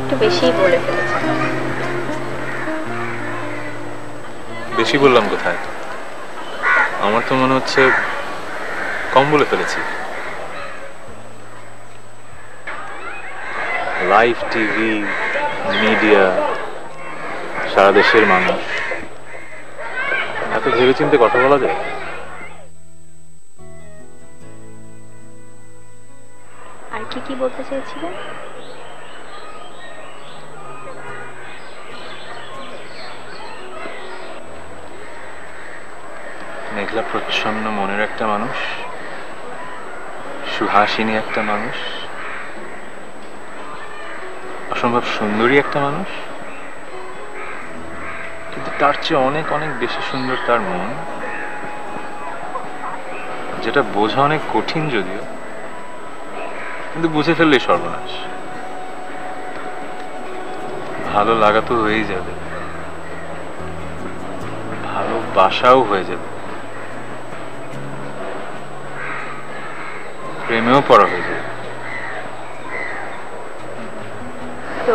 একটু বেশিই বলে ফেলেছি। বেশি বললাম কোথায়? আমার তো মনে হচ্ছে কম বলে ফেলেছি। লাইভ টিভি, মিডিয়া, সারা দেশের মানুষ, এত ভেবেচিন্তে কথা বলা যায়? আর কি কি বলতে চেয়েছিলেন? মেঘলা প্রচ্ছন্ন মনের একটা মানুষ, সুহাসিনী একটা মানুষ, অসম্ভব সুন্দরী একটা মানুষ, কিন্তু তার চেয়ে অনেক অনেক বেশি সুন্দর তার মন, যেটা বোঝা অনেক কঠিন যদিও, কিন্তু বুঝে ফেললেই সর্বনাশ। ভালো লাগা তো হয়েই যাবে, ভালোবাসাও হয়ে যাবে, প্রেমেও পড়া হয়ে যাবে। তো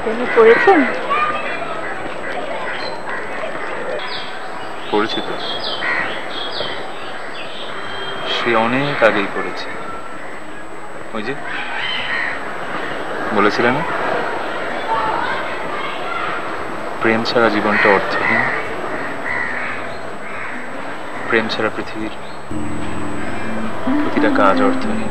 প্রেমে পড়েছেন? পড়েছি তো, সে অনেক আগেই পড়েছে। ওই যে বলেছিলেন না, প্রেম ছাড়া জীবনটা অর্থহীন, প্রেম ছাড়া পৃথিবীর প্রতিটা কাজ অর্থহীন।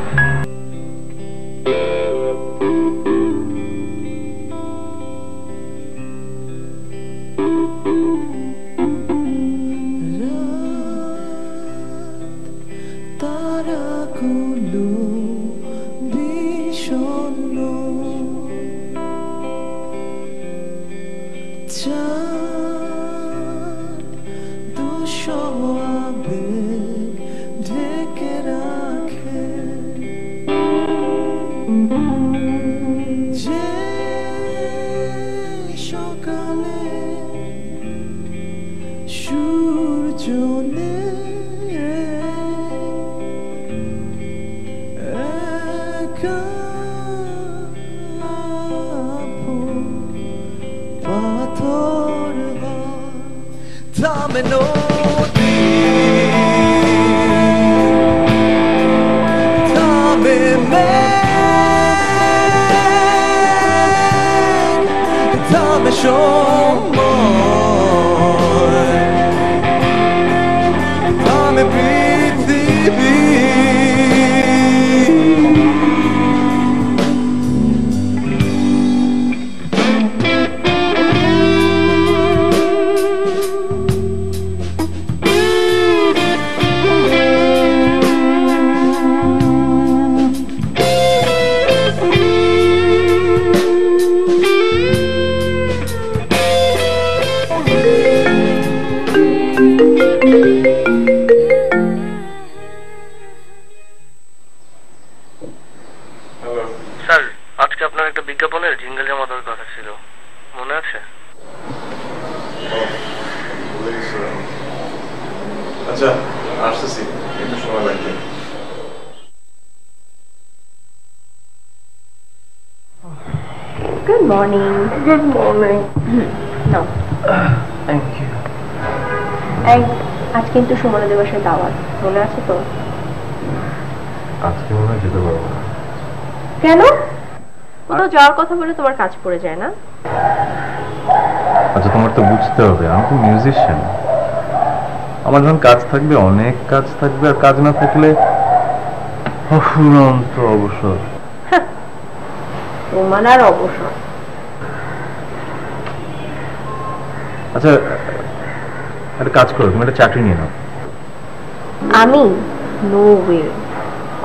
আজ কিন্তু সুমনা দিবসের দাওয়াত, মনে আছে তো? আজকে মনে হয় যেতে পারবো না। কেন? কোথাও যাওয়ার কথা বলে তোমার কাজ পড়ে যায় না? আচ্ছা, তোমার তো বুঝতে হবে, আমি তো মিউজিশিয়ান। আমার যখন কাজ থাকবে, অনেক কাজ থাকবে, আর কাজ না থাকলে অফুরন্ত অবসর। তোমার আর অবসর? আচ্ছা, একটা কাজ করো, তুমি একটা চাকরি নিয়ে নাও। আমি নো ওয়ে,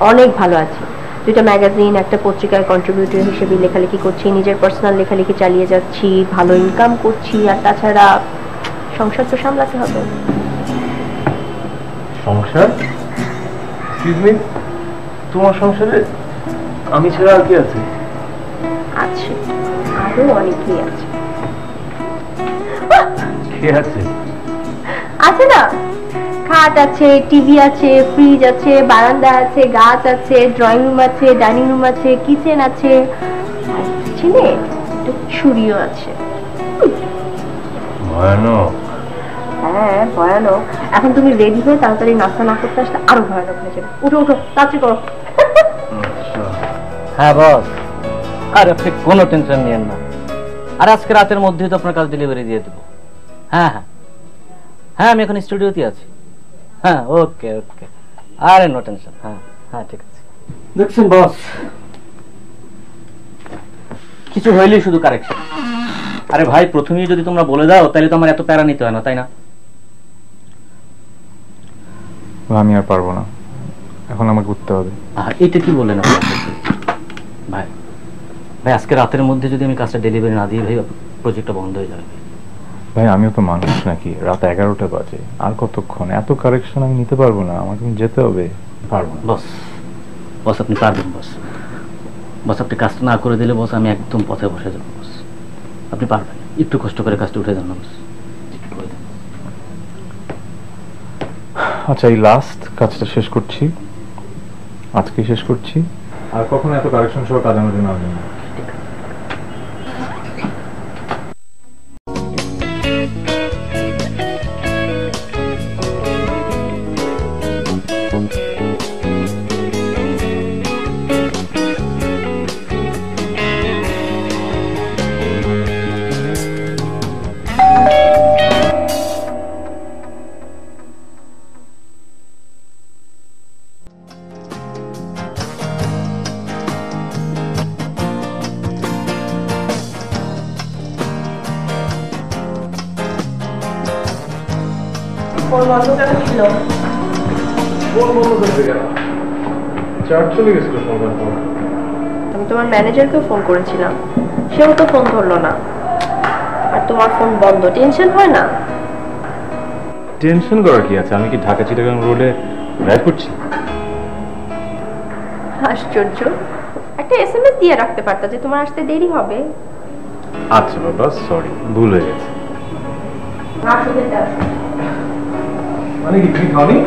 অনেক ভালো আছি। দুইটা ম্যাগাজিন, একটা পত্রিকায় কন্ট্রিবিউটর হিসেবে লেখালেখি করছি, নিজের পার্সোনাল লেখালেখি চালিয়ে যাচ্ছি, ভালো ইনকাম করছি, আর তাছাড়া সংসার তো সামলাতে হবে। সংসার? তোমার সংসারে আমি ছাড়া আর কি আছে? আছে, আরো অনেকেই আছে। কে আছে? আছে না, খাট আছে, টিভি আছে, ফ্রিজ আছে, বারান্দা আছে, গাছ আছে, ড্রয়িং রুম আছে, ডাইনিং রুম আছে, কিচেন আছে, ছেলে একটা ছুরিও আছে। ভয়ানক। হ্যাঁ ভয়ানক। এখন তুমি রেডি হয়ে তাড়াতাড়ি নাস্তা না করতে আসলে আরো ভয়ানক হয়ে যাবে। উঠো উঠো, তাড়াতাড়ি করো। হ্যাঁ বস, আর আপনি কোনো টেনশন নিয়েন না, আর আজকে রাতের মধ্যেই তো আপনার কাজ ডেলিভারি দিয়ে দেবো। হ্যাঁ হ্যাঁ হ্যাঁ, আমি এখন স্টুডিওতে আছি। হ্যাঁ ওকে ওকে, আরে নো টেনশন। হ্যাঁ হ্যাঁ ঠিক আছে। দেখছেন বস, কিছু হইলেই শুধু কারেকশন। আরে ভাই, প্রথমেই যদি তোমরা বলে দাও তাহলে তো আমার এত প্যারা নিতে হয় না, তাই না? আমি আর পারবো না, এখন আমাকে উঠতে হবে। আর এটা কি বললেন ভাই? ভাই আজকে রাতের মধ্যে যদি আমি কাজটা ডেলিভারি না দিই ভাই, প্রজেক্টটা বন্ধ হয়ে যাবে। ভাই আমিও তো মানুষ নাকি, রাত 11টা বাজে, আর কতক্ষণ? এত কারেকশন আমি নিতে পারবো না, আমাকে যেতে হবে। পারবো না বস। বস আপনি পারবেন বস। বস আপনি কাজটা না করে দিলে বস আমি একদম পথে বসে যাবো বস। আপনি পারবেন, একটু কষ্ট করে কাজটা উঠে দেন না বস। আচ্ছা, এই লাস্ট কাজটা শেষ করছি, আজকে শেষ করছি, আর কখনো এত কারেকশন সহ কাজ আমার জন্য আসবে না। ফোন বন্ধ কেন ছিল? আমি তোমার ম্যানেজারকে ফোন করেছিলাম, সেও তো ফোন ধরলো না, আর তোমার ফোন বন্ধ। টেনশন হয় না? টেনশন করার কি আছে, আমি কি ঢাকা চিটাগাং রোডে ড্রাইভ করছি? আশ্চর্য, একটা এসএমএস দিয়ে রাখতে পারতা যে তোমার আসতে দেরি হবে। আচ্ছা বাবা, সরি, ভুল হয়ে গেছে। মানে কি তুমি খাওনি?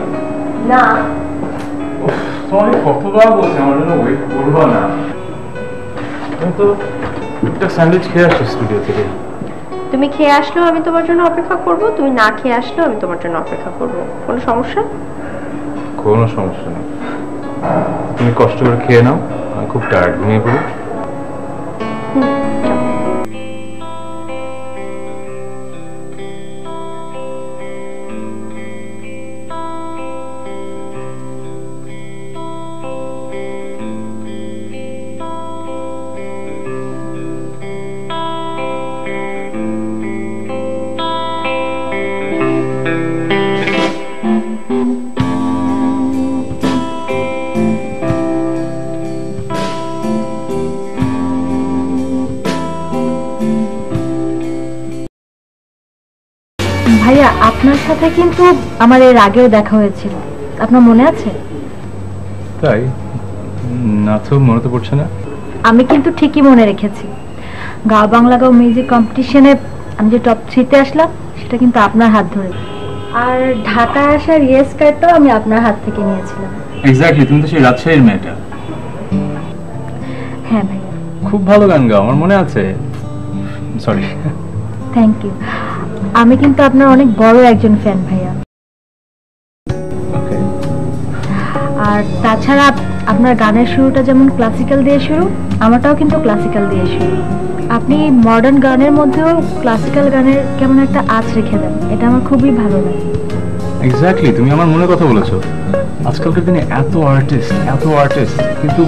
না। সরি, কতবার বলছি আমার জন্য ওয়েট করবা না। আমি তো একটা স্যান্ডউইচ খেয়ে আসছি স্টুডিও থেকে। তুমি খেয়ে আসলেও আমি তোমার জন্য অপেক্ষা করব, তুমি না খেয়ে আসলেও আমি তোমার জন্য অপেক্ষা করব। কোনো সমস্যা? কোনো সমস্যা নেই, তুমি কষ্ট করে খেয়ে নাও, আমি খুব টায়ার্ড, ঘুমিয়ে পড়ি। ভাইয়া, আপনার সাথে কিন্তু আমার এর আগেও দেখা হয়েছিল, আপনার মনে আছে? তাই না তো, মনে তো পড়ছে না। আমি কিন্তু ঠিকই মনে রেখেছি। গাঁও বাংলা গাঁও মিউজিক কম্পিটিশনে আমি যে টপ 3-তে আসলাম সেটা কিন্তু আপনার হাত ধরে, আর ঢাকায় আসার ইয়েস কার্ডটাও আমি আপনার হাত থেকে নিয়েছিলাম। এক্স্যাক্টলি, তুমি তো সেই রাজশাহীর মেয়েটা। হ্যাঁ ভাইয়া, খুব ভালো গান গাও, আমার মনে আছে। সরি। Thank you. আমি কিন্তু আপনার অনেক বড় একজন ফ্যান ভাইয়া। আর তাছাড়া আপনার গানের শুরুটা যেমন ক্লাসিক্যাল দিয়ে শুরু, আমারটাও কিন্তু ক্লাসিক্যাল দিয়ে শুরু। আপনি মডার্ন গানের মধ্যেও ক্লাসিক্যাল গানের কেমন একটা আঁচ রেখে দেন, এটা আমার খুবই ভালো লাগে। এক্স্যাক্টলি, তুমি আমার মনে কথা বলেছো। আজকালকার দিনে এত আর্টিস্ট কিন্তু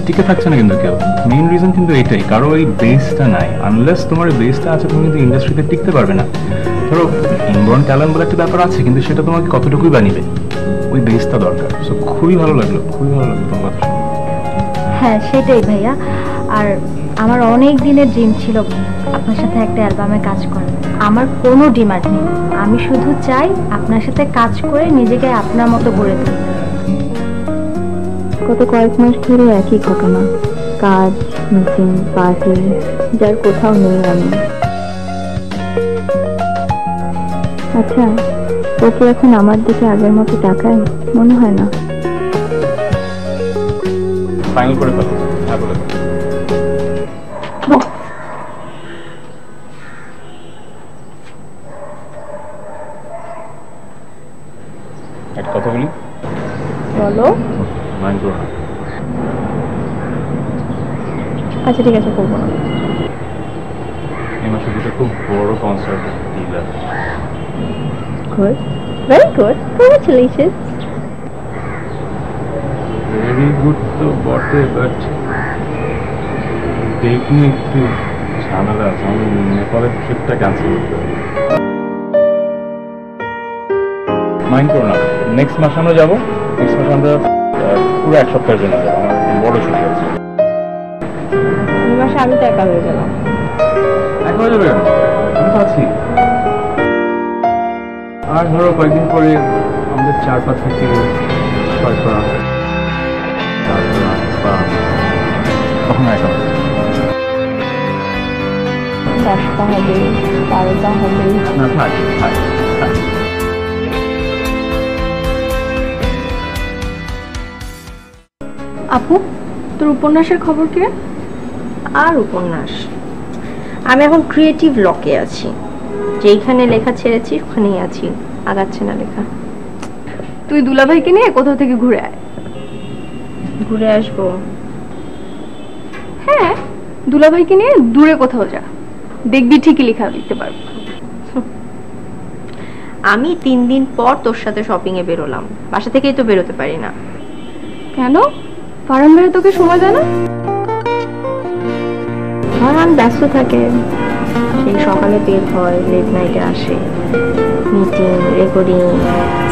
টিকে থাকছে না কিন্তু কেউ। মেইন রিজন কিন্তু এটাই, কারো এই বেসটা নাই। আনলেস তোমার এই বেসটা আছে, তুমি কিন্তু ইন্ডাস্ট্রিতে টিকতে পারবে না। ধরো ইনবর্ন ট্যালেন্ট বলে একটা ব্যাপার আছে, কিন্তু সেটা তোমাকে কতটুকুই বানিবে, ওই বেসটা দরকার। সো খুবই ভালো লাগলো তোমার কথা শুনে। হ্যাঁ সেটাই ভাইয়া। আর আমার অনেক দিনের ড্রিম ছিল আপনার সাথে একটা অ্যালবামে কাজ করার। আমার কোনো ডিমান্ড নেই, আমি শুধু চাই আপনার সাথে কাজ করে নিজেকে আপনার মতো গড়ে তুলতে। গত কয়েক মাস ধরে একই ঘটনা, কাজ, মিটিং, পার্টি, যার কোথাও নেই আমি। আচ্ছা, ও কি এখন আমার দিকে আগের মতো তাকায়? মনে হয় না। ফাইনাল করে ফেলো। হ্যাঁ বলে দাও। একটা কথা বলি, বলো। মাইন্ড করো না। আচ্ছা ঠিক আছে, করবো না। এই মাসে দুটো খুব বড় কনসার্ট ডিল আছে। Good, very good, congratulations. Very good তো বটে, বাট ডেট নিয়ে একটু ঝামেলা আছে। আমি নেপালের ট্রিপটা ক্যান্সেল করতে হবে। মাইন্ড করো না, নেক্সট মাসে আমরা যাবো। নেক্সট মাসে আমরা পুরো এক সপ্তাহের জন্য যাবো। আমার একটা বড় ছুটি আছে। এই মাসে আমি তো একা হয়ে গেলাম। এক হয়ে যাবে কেন? আমি তো আছি। আর ধরো কয়েকদিন পরে আমাদের 4-5 থেকে 6টা তখন একা হবে। 10টা হবে, 12টা হবে। না থাক থাক থাক। আপু, তোর উপন্যাসের খবর কি রে? আর উপন্যাস, আমি এখন ক্রিয়েটিভ লকে আছি। যেইখানে লেখা ছেড়েছি ওখানেই আছি, আগাচ্ছে না লেখা। তুই দুলাভাইকে নিয়ে কোথাও থেকে ঘুরে আয়। ঘুরে আসবো? হ্যাঁ, দুলাভাইকে নিয়ে দূরে কোথাও যা, দেখবি ঠিকই লেখা লিখতে পারবি। আমি 3 দিন পর তোর সাথে শপিং এ বেরোলাম, বাসা থেকেই তো বেরোতে পারি না। কেন? ফারান ভাই তোকে সময় দেয় না? ফারহান ব্যস্ত থাকে, সেই সকালে বের হয়, লেট নাইটে আসে, মিটিং, রেকর্ডিং,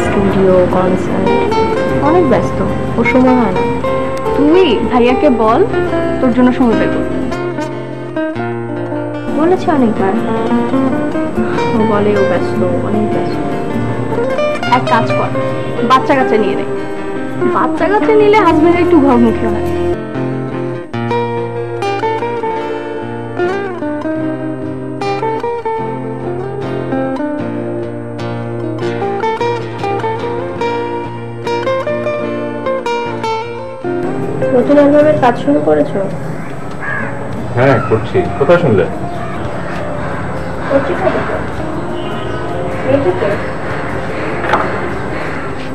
স্টুডিও, কনসার্ট, অনেক ব্যস্ত, ওর সময় হয় না। তুই ভাইয়াকে বল তোর জন্য সময় বের করতে। বলেছি অনেকবার, ও বলে ও ব্যস্ত, অনেক ব্যস্ত। এক কাজ কর, বাচ্চা কাচ্চা নিয়ে নে। বাচ্চা কাচ্চা নিলে হাজবেন্ডের একটু ঘরমুখী হয়। নতুন অ্যালবামের কাজ শুরু করেছো? হ্যাঁ করছি। কোথায় শুনলে?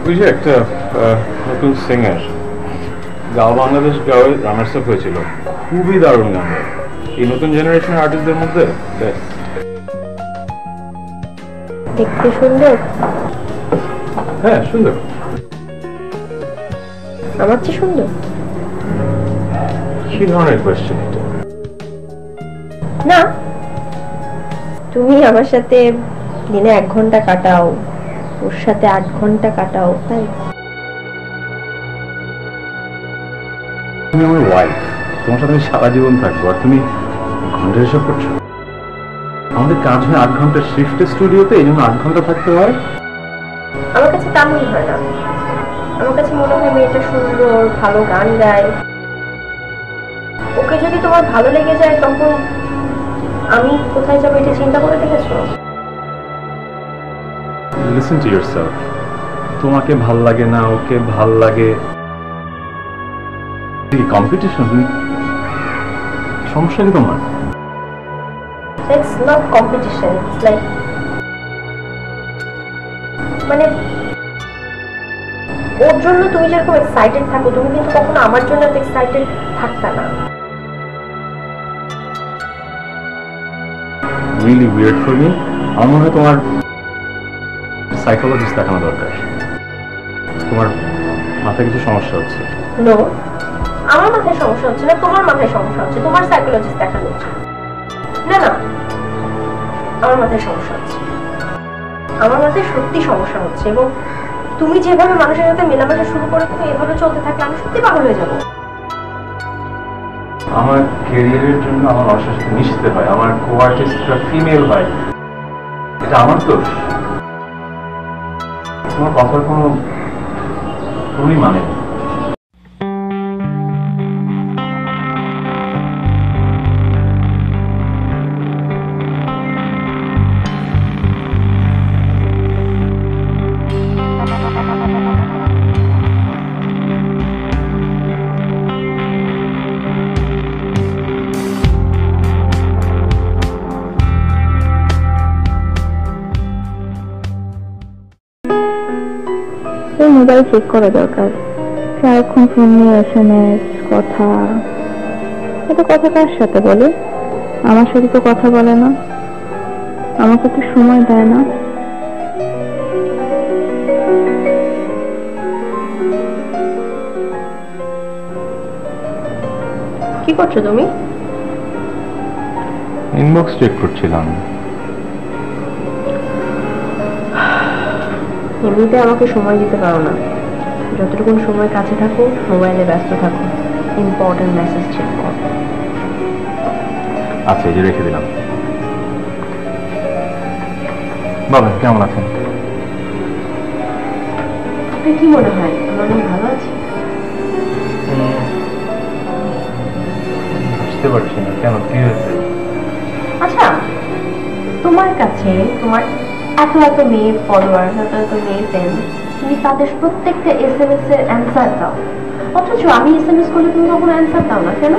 ওই যে একটা নতুন সিঙ্গার, গাও বাংলাদেশ গাওয়ে রানার্স আপ হয়েছিল, খুবই দারুণ গান গায়। এই নতুন জেনারেশনের আর্টিস্টদের মধ্যে বেস্ট। দেখতে সুন্দর? হ্যাঁ সুন্দর। আমার চেয়ে সুন্দর? কি ধরনের কোয়েশ্চেন এটা? না, তুমি আমার সাথে দিনে 1 ঘন্টা কাটাও, ওর সাথে 8 ঘন্টা কাটাও, তাই? তুমি আমার ওয়াইফ, তোমার সাথে আমি সারা জীবন থাকবো, আর তুমি ঘন্টা হিসাব করছো? আমাদের কাজ হয় 8 ঘন্টা শিফট স্টুডিওতে, এই জন্য 8 ঘন্টা থাকতে হয়। আমার কাছে তা মনে হয় না। আমার কাছে মনে হয় মেয়েটা সুন্দর, ভালো গান গায়। ওকে যদি তোমার ভালো লেগে যায়, তখন আমি কোথায় যাবো এটা চিন্তা করে দেখেছো? Listen to yourself. তোমাকে ভাল লাগে না, ওকে ভাল লাগে, কম্পিটিশন। সমস্যা কি তোমার? It's not competition, it's like, মানে ওর জন্য তুমি যেরকম এক্সাইটেড থাকো, তুমি কিন্তু কখনো আমার জন্য এত এক্সাইটেড থাকতা না। Really weird for me. আমার মনে হয় তোমার সাইকোলজিস্ট দেখানো দরকার। তোমার মাথায় কিছু সমস্যা হচ্ছে। নো, আমার মাথায় সমস্যা হচ্ছে না, তোমার মাথায় সমস্যা হচ্ছে, তোমার সাইকোলজিস্ট দেখানো উচিত। না না, আমার মাথায় সমস্যা হচ্ছে, আমার মাথায় সত্যি সমস্যা হচ্ছে। এবং তুমি যেভাবে মানুষের সাথে মেলামেশা শুরু করে দেবে, এভাবে চলতে থাকলে আমি সত্যি পাগল হয়ে যাবো। আমার ক্যারিয়ারের জন্য আমার মানুষের সাথে মিশতে হয়, আমার কো আর্টিস্টরা ফিমেল হয়, এটা আমার দোষ? তোমার কথার কোনো মানে নেই। ওর মোবাইল চেক করা দরকার। সারাক্ষণ ফোন নিয়ে SMS কথা, এত কথা কার সাথে বলে? আমার সাথে তো কথা বলে না, আমাকে তো সময় দেয় না। কি করছো তুমি? ইনবক্স চেক করছিলাম। এমনিতে আমাকে সময় দিতে পারো না, যতটুকু সময় কাছে থাকো মোবাইলে ব্যস্ত থাকো, ইম্পর্টেন্ট মেসেজ চেক করো। আচ্ছা, এই যে রেখে দিলাম। বাবা কেমন আছেন? আপনার কি মনে হয় আমার মন ভালো আছে? বুঝতে পারছি না কেন, কি হয়েছে? আচ্ছা, তোমার কাছে তোমার এত এত মেয়ে ফলোয়ার, এত এত মেয়ে ফ্রেন্ড, তুমি তাদের প্রত্যেকটা SMS এর অ্যান্সার দাও, অথচ আমি SMS করলে তুমি কখনো অ্যান্সার দাও না, কেন?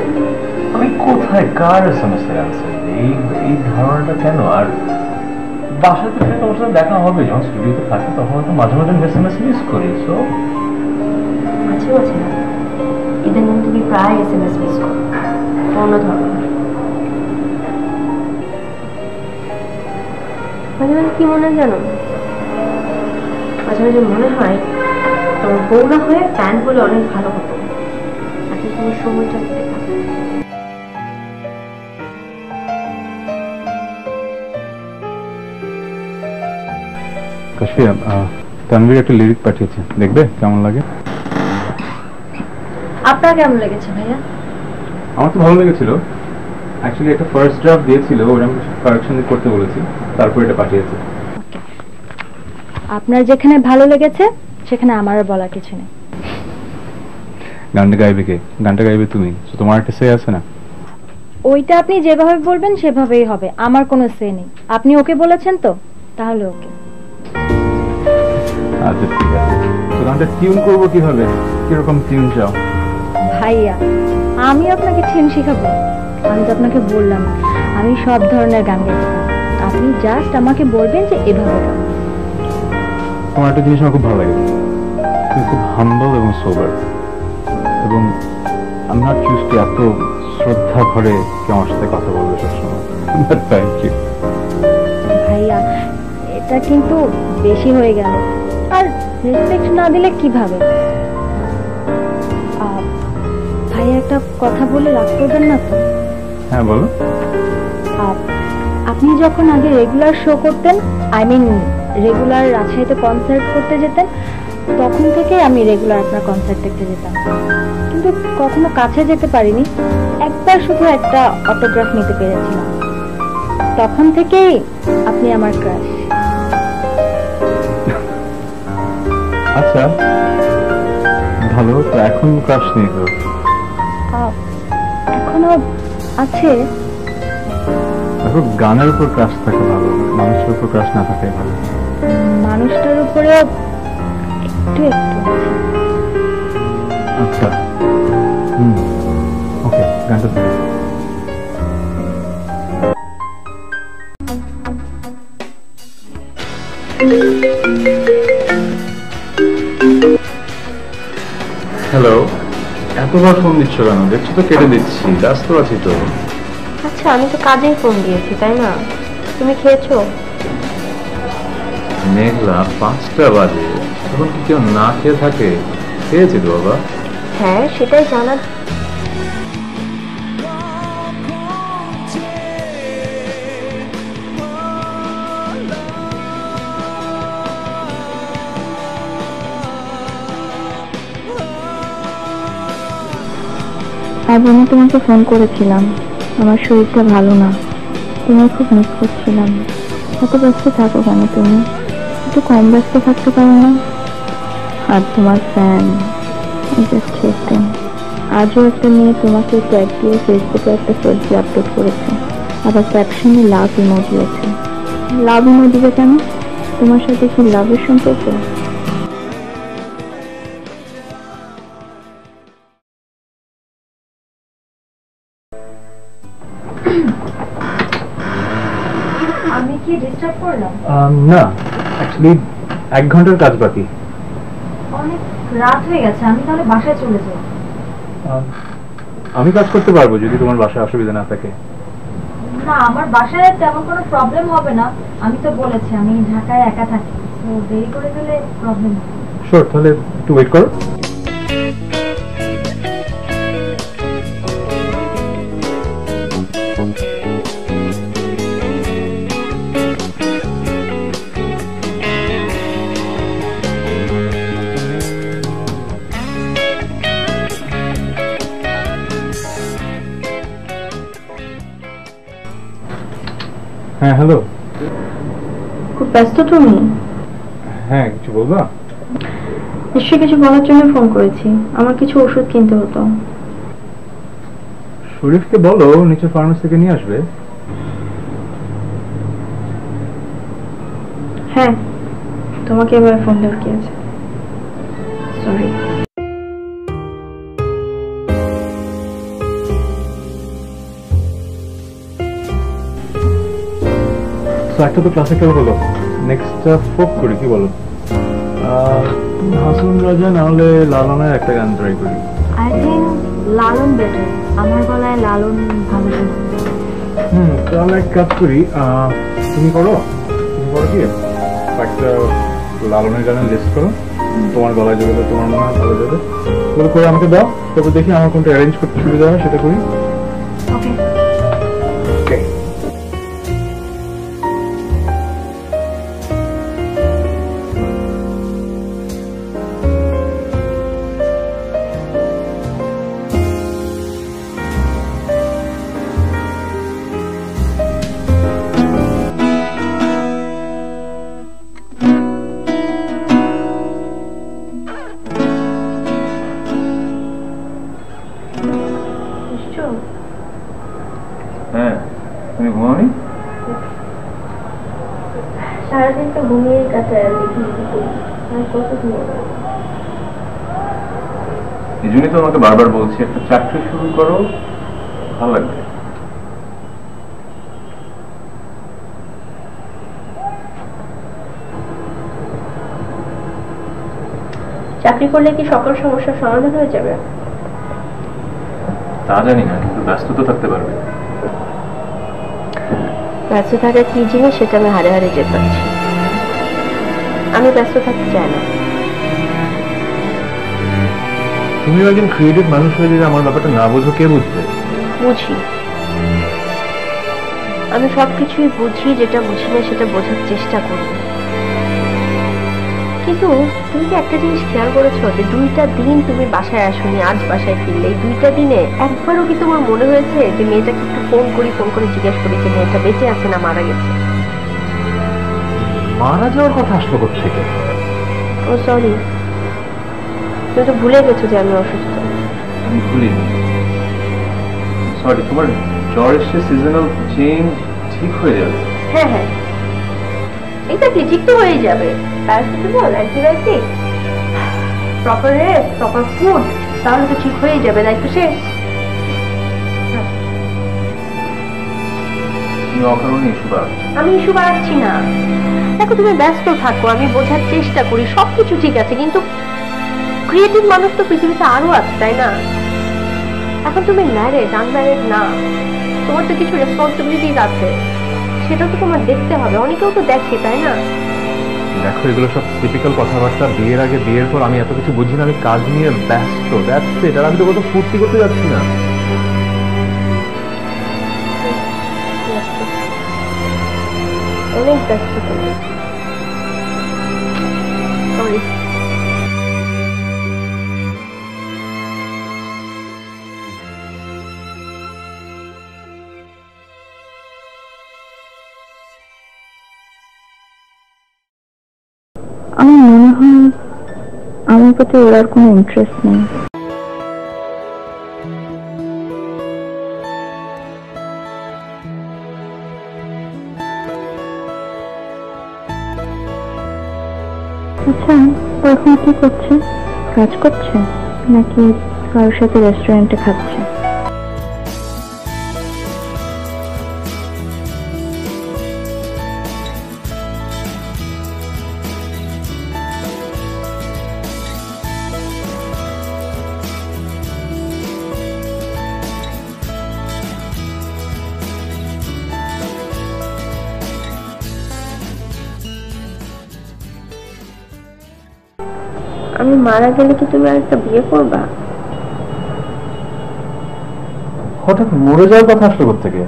আমি কোথায় কার SMS এর অ্যান্সার দিই? এই ধারণাটা কেন? আর বাসা থেকে তোমার সাথে দেখা হবে, যখন স্টুডিওতে থাকি তখন তো মাঝে মাঝে SMS মিস করি। সো মাঝে মাঝে না, ইদানিং তুমি প্রায় SMS মিস করো, অন্য ধরনের। মাঝে মাঝে কি মনে হয় জানো? মাঝে মাঝে মনে হয় তোমার বউ না হয়ে ফ্যান হলে অনেক ভালো হতো, আজকে তুমি সময়টা দিতে পারো। কাশিয়া, তানভীর একটা লিরিক পাঠিয়েছে, দেখবে কেমন লাগে? আপনার কেমন লেগেছে ভাইয়া? আমার তো ভালো লেগেছিল। অ্যাকচুয়ালি একটা ফার্স্ট ড্রাফট দিয়েছিল, ওরা আমি কারেকশন করতে বলেছি, তারপর এটা পাঠিয়েছে। আপনার যেখানে ভালো লেগেছে সেখানে আমার বলার কিছু নেই। গানটা গাইবে কে? গানটা গাইবে তুমি, তো তোমার একটা সে আছে না? ওইটা আপনি যেভাবে বলবেন সেভাবেই হবে, আমার কোনো সে নেই। আপনি ওকে বলেছেন তো, তাহলে ওকে। আচ্ছা ঠিক আছে, তো গানটা টিউন করবো কিভাবে? কিরকম টিউন চাও? ভাইয়া, আমি আপনাকে টিউন শেখাবো? আমি তো আপনাকে বললাম আমি সব ধরনের গান গাইতে পারি, আপনি জাস্ট আমাকে বলবেন যে এভাবে গান। তোমার একটা জিনিস আমার খুব ভালো লাগে, তুমি খুব হাম্বল এবং সোবার, এবং আমি নট ইউজ টু এত শ্রদ্ধা ভরে কেউ আমার সাথে কথা বলবে সবসময়। থ্যাংক ইউ ভাইয়া, এটা কিন্তু বেশি হয়ে গেল, আর রেসপেক্ট না দিলে কিভাবে? ভাইয়া, একটা কথা বলে রাগ করবেন না তো? হ্যাঁ বলো। আপনি যখন আগে রেগুলার শো করতেন, আই মিন রেগুলার রাজশাহীতে কনসার্ট করতে যেতেন, তখন থেকে আমি রেগুলার আপনার কনসার্ট দেখতে যেতাম, কিন্তু কখনো কাছে যেতে পারিনি। একবার শুধু একটা অটোগ্রাফ নিতে পেরেছিলাম, তখন থেকেই আপনি আমার ক্রাশ। আচ্ছা ভালো, তো এখন ক্রাশ নেই তো? এখনো আছে। দেখো, গানের উপর ক্রাশ থাকা ভালো, মানুষের উপর ক্রাশ না থাকাই ভালো। মানুষটার উপরে একটু একটু আছে। আচ্ছা, ওকে, গানটা শুনি। হ্যালো, এতবার ফোন দিচ্ছ কেন? দেখছো তো কেটে দিচ্ছি, ব্যস্ত আছি তো। আচ্ছা, আমি তো কাজেই ফোন দিয়েছি, তাই না? তুমি খেয়েছো? মেঘলা 5টা বাজে, তখন কি কেউ না খেয়ে থাকে? খেয়েছি তো বাবা। হ্যাঁ, সেটাই জানা। আর আমি তোমাকে ফোন করেছিলাম, আমার শরীরটা ভালো না, তোমায় খুব মিস করছিলাম। এত ব্যস্ত থাকো কেন তুমি? একটু কম ব্যস্ত থাকতে পারো না? আর তোমার ফ্যান আজও একটা মেয়ে তোমাকে ট্যাগ দিয়ে ফেসবুকে একটা সেলফি আপলোড করেছে, আবার ক্যাপশনে লাভ ইমোজি আছে। লাভ ইমোজিটা কেন? তোমার সাথে কি লাভের সম্পর্ক? আমি কি ডিস্টার্ব করলাম? না, অ্যাকচুয়ালি 1 ঘন্টার কাজ বাকি। অনেক রাত হয়ে গেছে, আমি তাহলে বাসায় চলে যাই। আমি কাজ করতে পারবো যদি তোমার বাসায় অসুবিধা না থাকে। না, আমার বাসায় তেমন কোনো প্রবলেম হবে না। আমি তো বলেছি আমি ঢাকায় একা থাকি, তো দেরি করে গেলে প্রবলেম হবে। শিওর, তাহলে একটু ওয়েট করো। হ্যাঁ হ্যালো। খুব ব্যস্ত তুমি? হ্যাঁ, কিছু বলবা? নিশ্চয়ই কিছু বলার জন্য ফোন করেছি। আমার কিছু ওষুধ কিনতে হতো। শরীফকে বলো নিচে ফার্মেসি থেকে নিয়ে আসবে। হ্যাঁ, তোমাকে এবার ফোন দেওয়ার কি আছে? সরি। একটা তো ক্লাসিক্যাল হলো, নেক্সটটা ফোক করি, কি বলো? হাসুন রাজা না হলে লালনের একটা গান ট্রাই করি। আই থিঙ্ক লালন বেটার, আমার গলায় লালন ভালো শোনায়। তাহলে এক কাজ করি, তুমি করো কি একটা লালনের গানের লিস্ট করো, তোমার গলায় যেগুলো তোমার মনে হয় ভালো যাবে ওগুলো করে আমাকে দাও, তারপর দেখি আমার কোনটা অ্যারেঞ্জ করতে সুবিধা হয় সেটা করি। ওকে। ওকে। হ্যাঁ, তুমি ঘুমাওনি? সারাদিন তো ঘুমিয়ে কাটায়, দেখি কি করি, আর কত ঘুমাবো। এই জন্যই তো আমাকে বারবার বলছি একটা চাকরি শুরু করো, ভালো লাগবে। চাকরি করলে কি সকল সমস্যার সমাধান হয়ে যাবে? তা জানি না, কিন্তু ব্যস্ত তো থাকতে পারবে। ব্যস্ত থাকা কি জিনিস সেটা আমি হারে হারে টের পাচ্ছি। আমি ব্যস্ত থাকতে চাই না। তুমি একজন ক্রিয়েটিভ মানুষ হয়ে যদি আমার ব্যাপারটা না বোঝো, কে বুঝবে? বুঝি, আমি সবকিছুই বুঝি, যেটা বুঝি না সেটা বোঝার চেষ্টা করি। কিন্তু তুমি কি একটা জিনিস খেয়াল করেছো যে 2টা দিন তুমি বাসায় আসোনি, আজ বাসায় ফিরলে, এই 2টা দিনে একবারও কি তোমার মনে হয়েছে যে মেয়েটাকে একটু ফোন করে জিজ্ঞেস করি যে মেয়েটা বেঁচে আছে না মারা গেছে? মারা যাওয়ার কথা আসলো কোথেকে? ও সরি, তুমি তো ভুলে গেছো যে আমি অসুস্থ। আমি ভুলিনি, সরি। তোমার জ্বর এসে সিজনাল চেঞ্জ ঠিক হয়ে যাবে। হ্যাঁ হ্যাঁ, এক্স্যাক্টলি, ঠিক তো হয়ে যাবে। Paracetamol, antibiotic, proper rest, proper food, তাহলে তো ঠিক হয়ে যাবে, দায়িত্ব শেষ। তুমি অকারণে ইস্যু বাড়াচ্ছ। আমি ইস্যু বাড়াচ্ছি না, দেখো তুমি ব্যস্ত থাকো, আমি বোঝার চেষ্টা করি, সবকিছু ঠিক আছে, কিন্তু ক্রিয়েটিভ মানুষ তো পৃথিবীতে আরো আছে, তাই না? এখন তুমি ম্যারেড, আনম্যারেড না, তোমার তো কিছু রেসপন্সিবিলিটিস আছে, সেটা তো তোমার দেখতে হবে। অনেকেও তো দেখে, তাই না? দেখো, এগুলো সব টিপিক্যাল কথাবার্তা। বিয়ের আগে, বিয়ের পর আমি এত কিছু বুঝি না, আমি কাজ নিয়ে ব্যস্ত, দ্যাটস ইট। আর আমি তো কত ফুর্তি করতে যাচ্ছি না। অনেক ব্যস্ত তুমি, সরি। আমার মনে হয় আমার প্রতি ওর আর কোনো ইন্টারেস্ট নেই। আচ্ছা, ও এখন কি করছে? কাজ করছে নাকি কারোর সাথে রেস্টুরেন্টে খাচ্ছে? আমি মারা গেলে কি তুমি আরেকটা বিয়ে করবা? হঠাৎ মরে যাওয়ার কথা আসলো কোত্থেকে?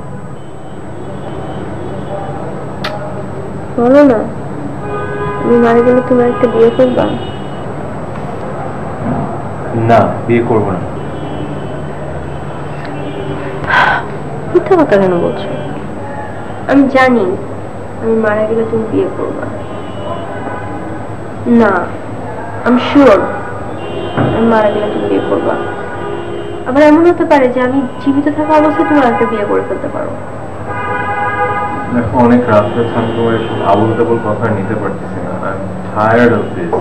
বলো না, আমি মারা গেলে তুমি আরেকটা বিয়ে করবা? না, বিয়ে করবো না। মিথ্যা কথা কেন বলছো? আমি জানি আমি মারা গেলে তুমি বিয়ে করবা না। আমি শিওর আমি মারা গেলে তুমি বিয়ে করবা। আবার এমন হতে পারে যে আমি জীবিত থাকা অবস্থায় তুমি একটা বিয়ে করে ফেলতে পারো। দেখো, অনেক রাত হয়েছে, আমি তোমার এসব আবল তাবল কথা নিতে পারতেছি না। I am tired of this.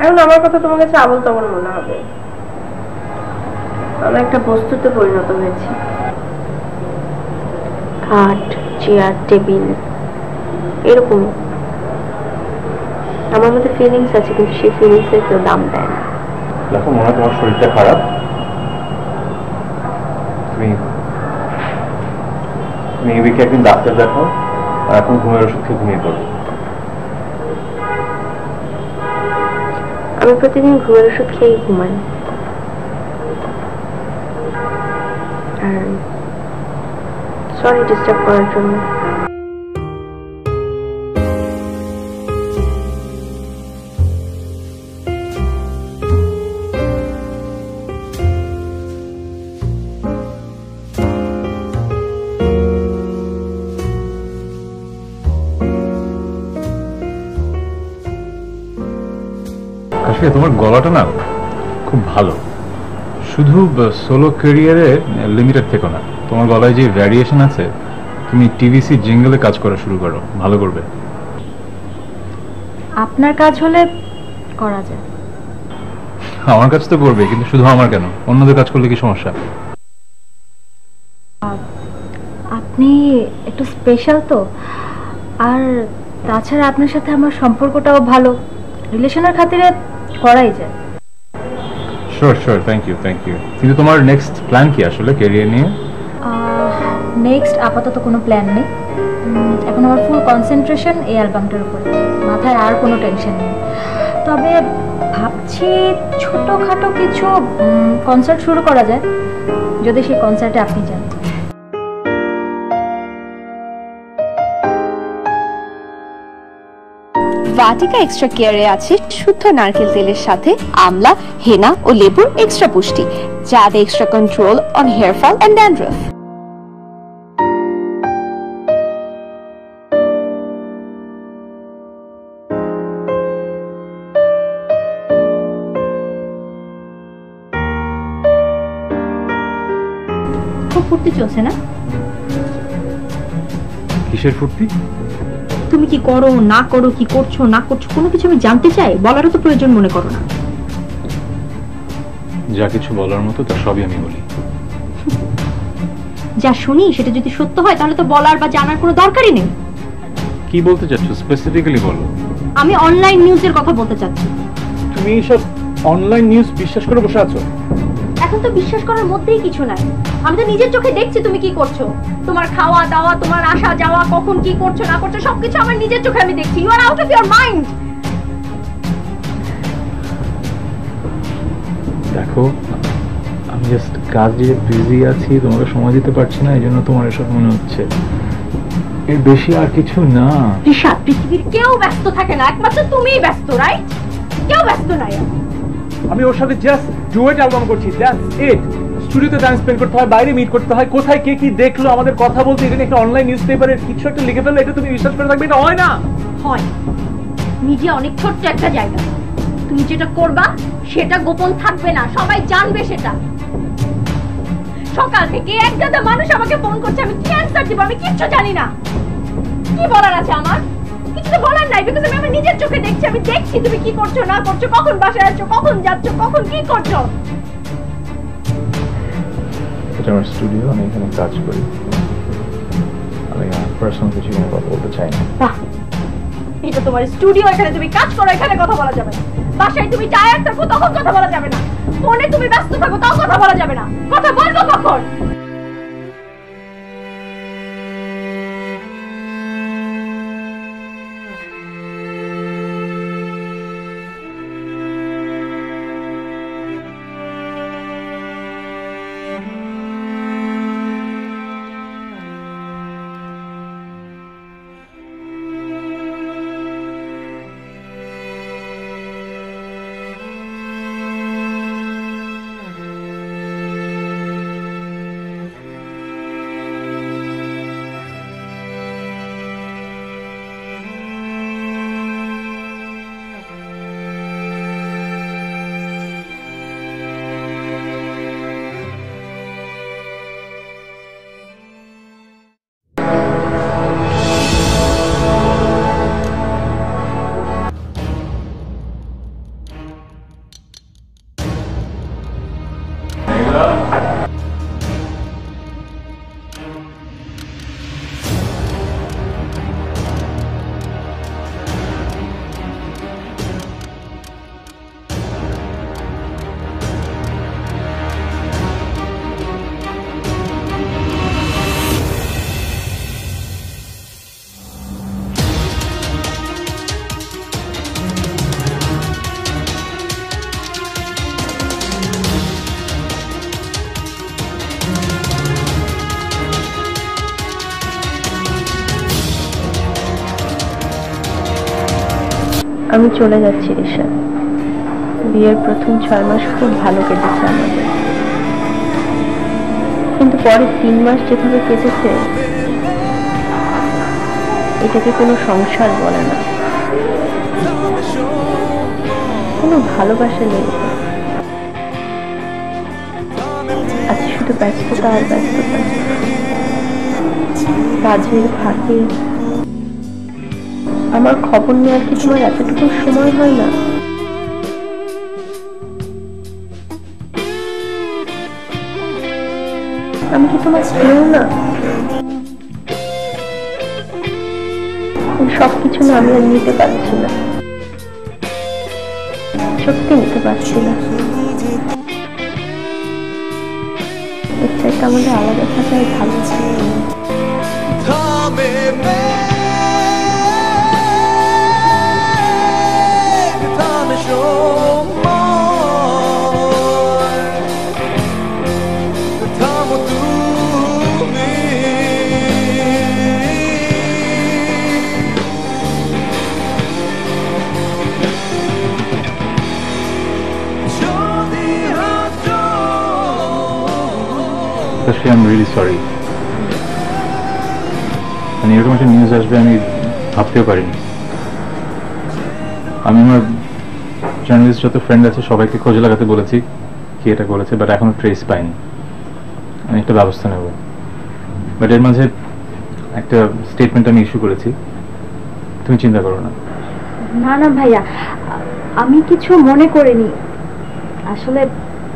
এখন আমার কথা তোমার কাছে আবল তাবল মনে হবে। আমি একটা বস্তুতে পরিণত হয়েছি। খাট, চেয়ার, টেবিল, এরকমই। আমার মধ্যে ফিলিংস আছে, কিন্তু সেই ফিলিংস এর কেউ দাম দেয় না। দেখো, মনে হয় তোমার শরীরটা খারাপ। তুমি মেয়েকে একদিন ডাক্তার দেখো, আর এখন ঘুমের ওষুধ খেয়ে ঘুমিয়ে পড়ো। আমি প্রতিদিন ঘুমের ওষুধ খেয়ে ঘুমাই। আর সরি ডিস্টার্ব করার জন্য। আসলে তোমার গলাটা না খুব ভালো। শুধু সোলো ক্যারিয়ারে লিমিটেড থেকো না, তোমার গলায় যে ভ্যারিয়েশন আছে, তুমি টিভিসি জিঙ্গলে কাজ করা শুরু করো, ভালো করবে। আপনার কাজ হলে করা যায়। আমার কাজ তো করবে, কিন্তু শুধু আমার কেন, অন্যদের কাজ করলে কি সমস্যা? আপনি একটু স্পেশাল তো, আর তাছাড়া আপনার সাথে আমার সম্পর্কটাও ভালো, রিলেশনের খাতিরে করাই যায়। Sure sure, thank you thank you. কিন্তু তোমার নেক্সট প্ল্যান কি আসলে ক্যারিয়ার নিয়ে? নেক্সট আপাতত কোনো প্ল্যান নেই। এখন আমার ফুল কনসেন্ট্রেশন এই অ্যালবামটার উপরে, মাথায় আর কোনো টেনশন নেই। তবে ভাবছি ছোটোখাটো কিছু কনসার্ট শুরু করা যায়, যদি সেই কনসার্টে আপনি যান। ভাটিকা এক্সট্রা কেয়ারে আছে শুদ্ধ নারকেল তেলের সাথে আমলা, হেনা ও লেবুর এক্সট্রা পুষ্টি, যা দেয় extra control on hair fall and dandruff. খুব ফুর্তি চলছে না? কিসের ফুর্তি? তুমি কি করো না করো, কি করছো না করছো, কোনো কিছু আমি জানতে চাই? বলারও তো প্রয়োজন মনে করো না? যা কিছু বলার মতো তা সবই আমি বলি। যা শুনি সেটা যদি সত্য হয় তাহলে তো বলার বা জানার কোনো দরকারই নেই। কি বলতে চাচ্ছ স্পেসিফিক্যালি বলো। আমি অনলাইন নিউজের কথা বলতে চাচ্ছি। তুমি এইসব অনলাইন নিউজ বিশ্বাস করে বসে আছো? এখন তো বিশ্বাস করার মধ্যেই কিছু নাই। আমি তো নিজের চোখে দেখছি তুমি কি করছো। তোমার খাওয়া দাওয়া, তোমার আসা যাওয়া, কখন কি করছো না করছো, সবকিছু আমার নিজের চোখে আমি দেখছি। You are out of your mind. দেখো, আমি জাস্ট কাজে বিজি আছি, তোমাকে সময় দিতে পারছি না, এই জন্য তোমার এসব মনে হচ্ছে। এর বেশি আর কিছু না। ঋষাদ, পৃথিবীর কেউ ব্যস্ত থাকে না, একমাত্র তুমিই ব্যস্ত, রাইট? কেউ ব্যস্ত নাই। আমি ওর সাথে জাস্ট ডুয়েট অ্যালবাম করছি, দ্যাটস ইট। স্টুডিওতে টাইম স্পেন্ড করতে হয়, বাইরে মিট করতে হয়, কোথায় কে কি দেখলো, আমাদের কথা বলতে, এটা একটা অনলাইন নিউজ পেপারের কিছু একটা লিখে ফেললে এটা তুমি বিশ্বাস করে থাকবে? এটা হয় না। হয়। মিডিয়া অনেক ছোট্ট একটা জায়গা। তুমি যেটা করবা সেটা গোপন থাকবে না, সবাই জানবে সেটা। সকাল থেকে এক গাদা মানুষ আমাকে ফোন করছে, আমি কি অ্যানসার দিব? আমি কিচ্ছু জানি না। কি বলার আছে আমার? কিছু তো বলার নাই, বিকজ আমি আমার নিজের চোখে দেখছি। আমি দেখছি তুমি কি করছো না করছো, কখন বাসায় আসছো, কখন যাচ্ছ, কখন কি করছো। এটা আমার স্টুডিও, আমি এখানে কাজ করি। আমি পার্সোনাল কিছু নিয়ে কথা বলতে চাই না। বাহ, এটা তোমার স্টুডিও, এখানে তুমি কাজ করো, এখানে কথা বলা যাবে না। বাসায় তুমি টায়ার্ড থাকো তখন কথা বলা যাবে না। ফোনে তুমি ব্যস্ত থাকো তাও কথা বলা যাবে না। কথা বলবো কখন? আমি চলে যাচ্ছি রিশা। বিয়ের প্রথম 6 মাস খুব ভালো কেটেছে আমাদের, কিন্তু পরের 3 মাস যেভাবে কেটেছে এটাকে কোনো সংসার বলে না, কোনো ভালোবাসা নেই। আজ শুধু ব্যস্ততা আর ব্যস্ততা, কাজের ফাঁকে আমার খবর নেওয়ার কি তোমার এতটুকু সময় হয় না? আমি কি তোমার কেউ না? সবকিছু না আমি আর নিতে পারছি না, সত্যি নিতে পারছি না। এর চাইতে আমাদের আলাদা থাকাই ভালো। I'm really sorry. মানে এরকম একটা নিউজ আসবে আমি ভাবতেও পারিনি। আমি আমার জার্নালিস্ট যত ফ্রেন্ড আছে সবাইকে খোঁজ লাগাতে বলেছি কি এটা করেছে, বাট এখনো ট্রেস পাইনি। আমি একটা ব্যবস্থা নেব, বাট এর মাঝে একটা স্টেটমেন্ট আমি ইস্যু করেছি, তুমি চিন্তা করো না। না না ভাইয়া, আমি কিছু মনে করিনি। আসলে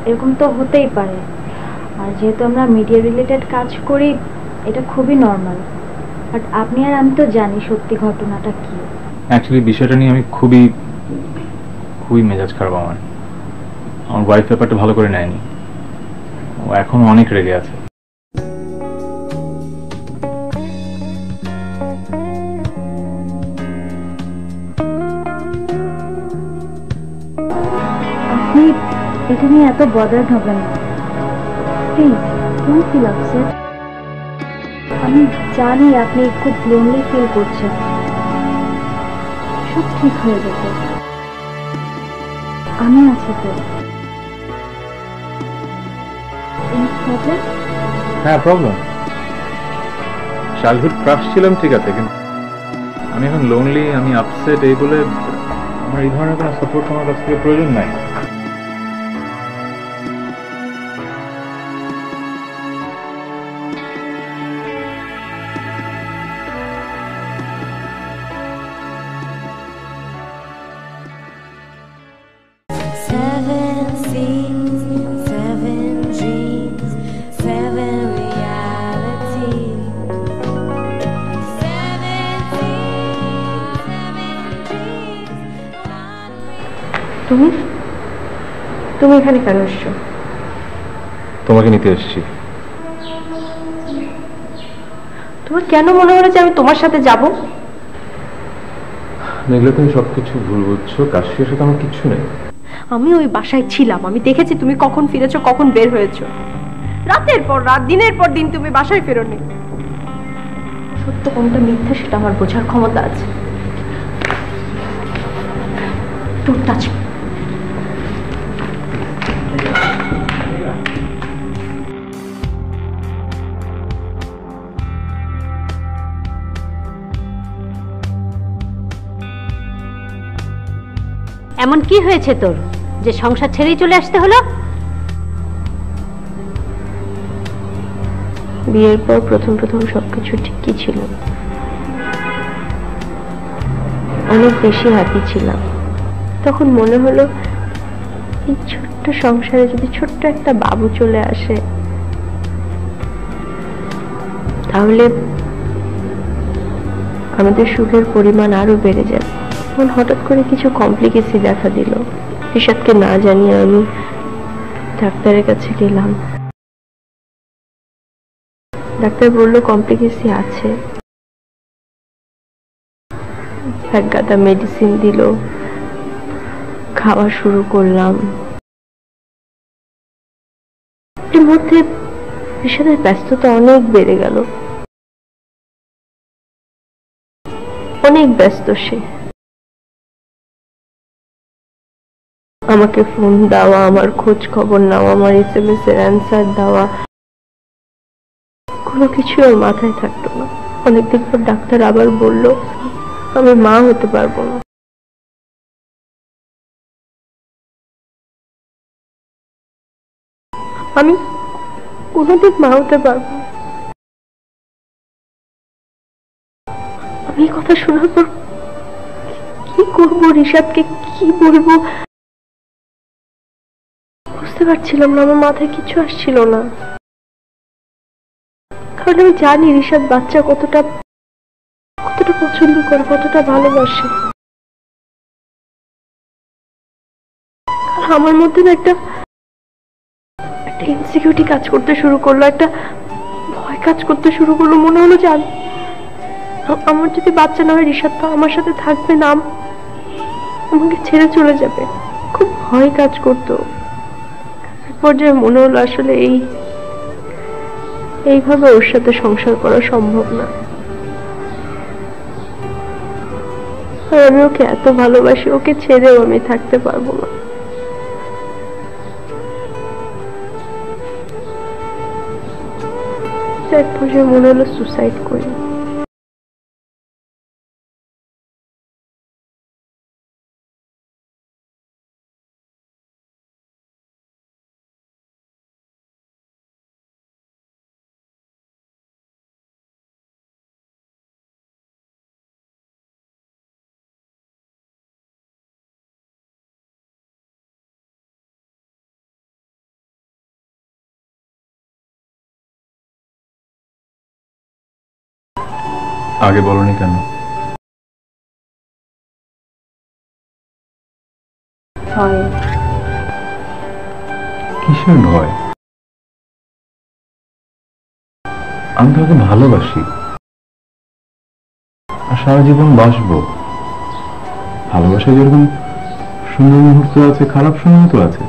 এরকম তো হতেই পারে, আর যেহেতু আমরা মিডিয়া রিলেটেড কাজ করি এটা খুবই নর্মাল। বাট আপনি আর আমি তো জানি সত্যি ঘটনাটা কি। অ্যাকচুয়ালি বিষয়টা নিয়ে আমি খুবই মেজাজ খারাপ। আমার ওয়াইফ ব্যাপারটা ভালো করে নেয়নি, ও এখনো অনেক রেগে আছে। আপনি এটা নিয়ে এত বদার হবেন না প্লিজ, ডোন্ট ফিল আপসেট। আমি জানি আপনি খুব লোনলি ফিল করছেন, সব ঠিক হয়ে যাবে, আমি আছি তো। প্রবলেম? হ্যাঁ প্রবলেম, চাইল্ডহুড ক্রাশ ছিলাম ঠিক আছে, কিন্তু আমি এখন লোনলি, আমি আপসেট, এই বলে আমার এই ধরনের কোনো সাপোর্ট আমার কাছ থেকে প্রয়োজন নাই। তুমি এখানে কেন এসছো? তোমাকে নিতে এসেছি। তোমার কেন মনে হলো যে আমি তোমার সাথে যাব? দেখলে তুমি সবকিছু ভুল বুঝছো, কাশির সাথে আমার কিচ্ছু নেই। আমি ওই বাসায় ছিলাম, আমি দেখেছি তুমি কখন ফিরেছো, কখন বের হয়েছো। রাতের পর রাত, দিনের পর দিন তুমি বাসায় ফেরোনি। সত্য কোনটা মিথ্যা সেটা আমার বোঝার ক্ষমতা আছে। Don't touch me. এমন কি হয়েছে তোর যে সংসার ছেড়েই চলে আসতে হলো? বিয়ের পর প্রথম সবকিছু ঠিকই ছিল, অনেক বেশি হ্যাপি ছিলাম। তখন মনে হলো এই ছোট্ট ছোট্ট সংসারে যদি ছোট্ট একটা বাবু চলে আসে, তাহলে আমাদের সুখের পরিমাণ আরো বেড়ে যাবে। এখন হঠাৎ করে কিছু কমপ্লিকেসি দেখা দিল, রিশাদকে না জানিয়ে আমি ডাক্তারের কাছে গেলাম। ডাক্তার বলল কমপ্লিকেসি আছে, এক গাদা মেডিসিন দিল, খাওয়া শুরু করলাম। এর মধ্যে রিশাদের ব্যস্ততা অনেক বেড়ে গেল, অনেক ব্যস্ত সে। আমাকে ফোন দেওয়া, আমার খোঁজ খবর নেওয়া, আমার SMS এর অ্যান্সার দেওয়া, কোনো কিছু ওর মাথায় থাকতো না। অনেকদিন পর ডাক্তার আবার বলল আমি মা হতে পারবো না। আমি কোনোদিন মা হতে পারবো না। আমি কথা শোনার পর কি করবো, রিশাদকে কি বলবো বুঝতে পারছিলাম না, আমার মাথায় কিছু আসছিল না। কারণ আমি জানি রিশাদ বাচ্চা কতটা পছন্দ করে, কতটা ভালোবাসে। আমার মধ্যে না একটা ইনসিকিউরিটি কাজ করতে শুরু করলো, একটা ভয় কাজ করতে শুরু করলো। মনে হলো যে আমার যদি বাচ্চা না হয় রিশাদ তো আমার সাথে থাকবে না, আমাকে ছেড়ে চলে যাবে। খুব ভয় কাজ করতো। পর্যায়ে মনে হলো আসলে এইভাবে ওর সাথে সংসার করা সম্ভব না। আর আমি ওকে এত ভালোবাসি, ওকে ছেড়েও আমি থাকতে পারবো না। এক পর্যায়ে মনে হলো সুসাইড করি। আগে বলনি কেন? কিসের ভয়? আমি তোমাকে ভালোবাসি আর সারা জীবন বাসবো। ভালোবাসায় যেরকম সুন্দর মুহূর্ত আছে, খারাপ সময় তো আছে।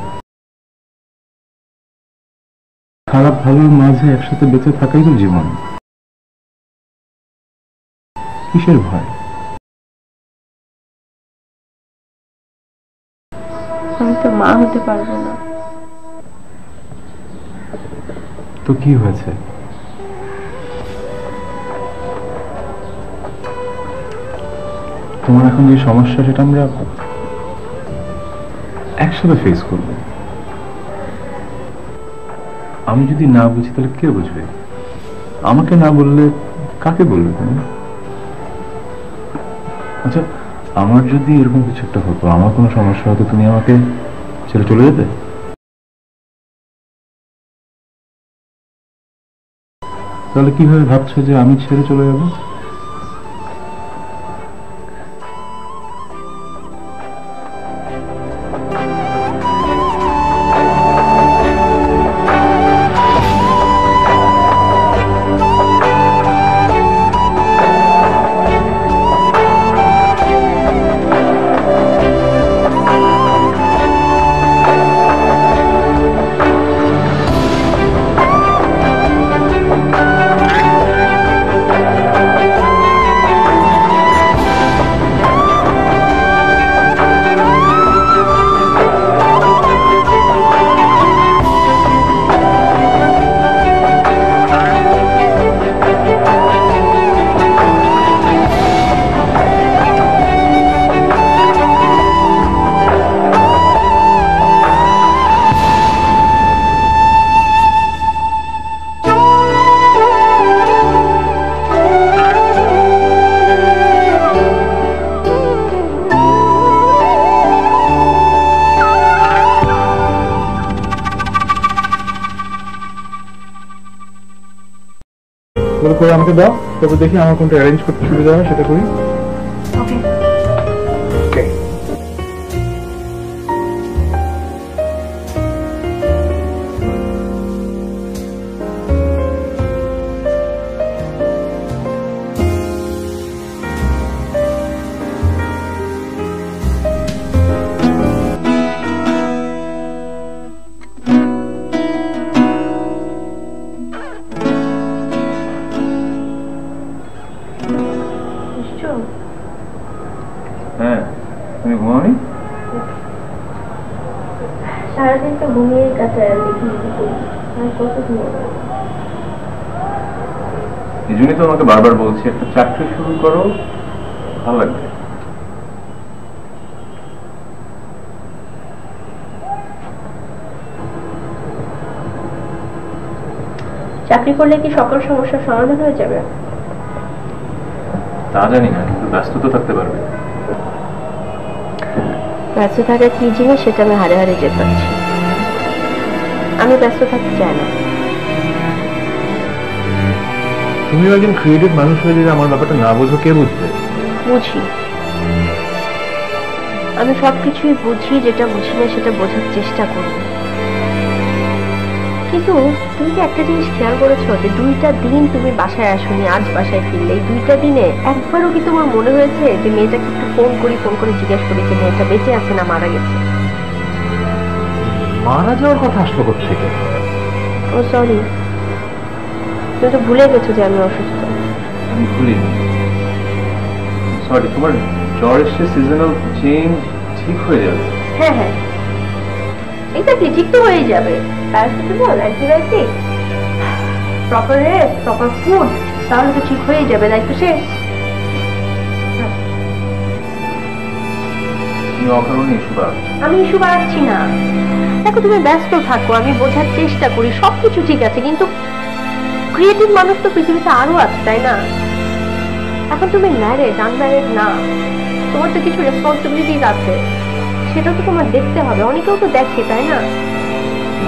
খারাপ ভালোর মাঝে একসাথে বেঁচে থাকাই তো জীবন। কিসের ভয়? আমি তো মা হতে পারবো না। তো কি হয়েছে? তোমার এখন যে সমস্যা সেটা আমরা একসাথে ফেস করব। আমি যদি না বুঝি তাহলে কে বুঝবে? আমাকে না বললে কাকে বলবে তুমি? আচ্ছা, আমার যদি এরকম কিছু একটা হতো, আমার কোনো সমস্যা হতো, তুমি আমাকে ছেড়ে চলে যেতে? তাহলে কিভাবে ভাবছো যে আমি ছেড়ে চলে যাবো? ওগুলো করে আমাকে দাও, তারপর দেখি আমার কোনটা অ্যারেঞ্জ করতে সুবিধা হয় সেটা করি। ওকে। হ্যাঁ, তুমি ঘুমাওনি? সারাদিন তো ঘুমিয়ে কাটায়, দেখি আর কত ঘুমাবো। এই জন্যই তো আমাকে বারবার বলছি একটা চাকরি শুরু করো, ভালো লাগবে। চাকরি করলে কি সকল সমস্যার সমাধান হয়ে যাবে? তা জানি না, কিন্তু ব্যস্ত তো থাকতে পারবে। ব্যস্ত থাকা কি জিনিস সেটা আমি হারে হারে যেতে পারছি। আমি ব্যস্ত থাকতে চাই না। তুমি একজন ক্রিয়েটিভ মানুষ হয়ে যদি আমার ব্যাপারটা না বোঝো, কে বুঝবে? বুঝি, আমি সবকিছুই বুঝি, যেটা বুঝি না সেটা বোঝার চেষ্টা করি। কিন্তু তুমি কি একটা জিনিস খেয়াল করেছো যে 2টা দিন তুমি বাসায় আসোনি, আজ বাসায় ফিরলে, এই 2টা দিনে একবারও কি তোমার মনে হয়েছে যে মেয়েটাকে একটু ফোন করে জিজ্ঞেস করি যে মেয়েটা বেঁচে আছে না মারা গেছে? মারা যাওয়ার কথা আসলো কোত্থেকে? ও সরি, তুমি তো ভুলে গেছো যে আমি অসুস্থ। আমি ভুলিনি, সরি। তোমার জ্বর এসে সিজনাল চেঞ্জ ঠিক হয়ে যাবে। হ্যাঁ হ্যাঁ, এক্স্যাক্টলি, ঠিক তো হয়ে যাবে। Paracetamol, antibiotic, proper rest, proper food, তাহলে তো ঠিক হয়ে যাবে, দায়িত্ব শেষ। তুমি অকারণে ইস্যু বাড়াচ্ছ। আমি ইস্যু বাড়াচ্ছি না। দেখো, তুমি ব্যস্ত থাকো, আমি বোঝার চেষ্টা করি, সবকিছু ঠিক আছে, কিন্তু ক্রিয়েটিভ মানুষ তো পৃথিবীতে আরো আছে, তাই না? এখন তুমি ম্যারেড, আনম্যারেড না, তোমার তো কিছু রেসপন্সিবিলিটিস আছে, সেটা তো তোমার দেখতে হবে। অনেকেও তো দেখে, তাই না?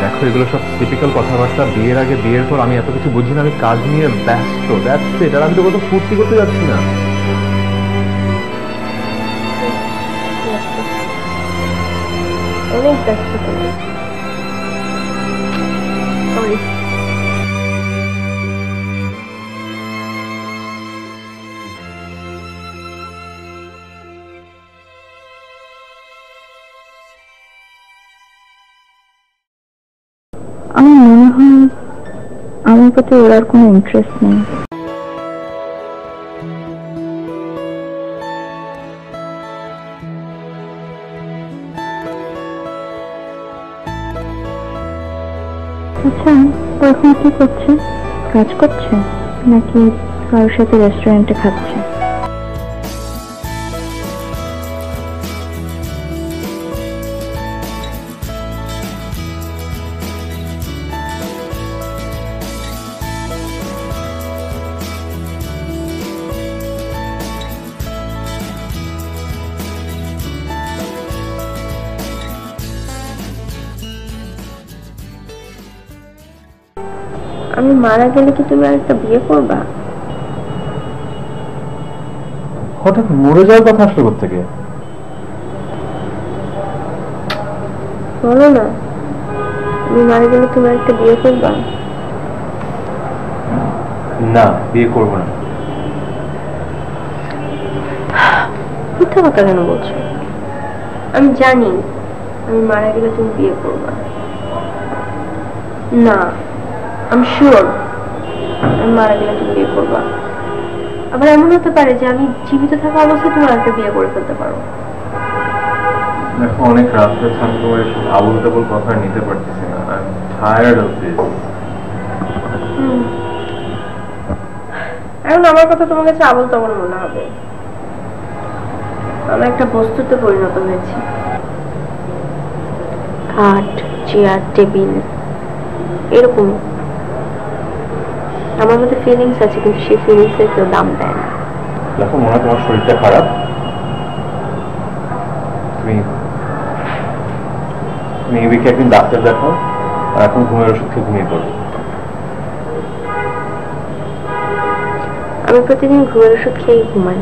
দেখো, এগুলো সব টিপিক্যাল কথাবার্তা। বিয়ের আগে, বিয়ের পর আমি এত কিছু বুঝি না, আমি কাজ নিয়ে ব্যস্ত, দ্যাটস ইট। আর আমি তো কত ফুর্তি করতে যাচ্ছি না। অনেক ব্যস্ত তুমি, সরি। আমার মনে হয় আমার প্রতি ওর আর কোনো ইন্টারেস্ট নেই। আচ্ছা, ও এখন কি করছে? কাজ করছে নাকি কারোর সাথে রেস্টুরেন্টে খাচ্ছে? আমি মারা গেলে কি তুমি আরেকটা বিয়ে করবা? হঠাৎ মরে যাওয়ার কথা আসলো কোত্থেকে? বলো না, আমি মারা গেলে তুমি আরেকটা বিয়ে করবা? না, বিয়ে করবো না। মিথ্যা কথা কেন বলছো? আমি জানি আমি মারা গেলে তুমি বিয়ে করবা না। আমি শিওর আমি মারা গেলে তুমি বিয়ে করবা। আবার এমন হতে পারে যে আমি জীবিত থাকা অবস্থায় তুমি আরেকটা বিয়ে করে ফেলতে পারো। দেখো, অনেক রাত হয়েছে, আমি তোমার এসব আবল তাবল কথা নিতে পারতেছি না। I am tired of this. এখন আমার কথা তোমার কাছে আবল তাবল মনে হবে। আমি একটা বস্তুতে পরিণত হয়েছি। খাট, চেয়ার, টেবিল, এরকম আমার মধ্যে ফিলিংস আছে, কিন্তু সেই ফিলিংস এর কেউ দাম দেয় না। দেখো, মনে হয় তোমার শরীরটা খারাপ। তুমি মেয়েকে একদিন ডাক্তার দেখো, আর এখন ঘুমের ওষুধ খেয়ে ঘুমিয়ে পড়ো। আমি প্রতিদিন ঘুমের ওষুধ খেয়েই ঘুমাই।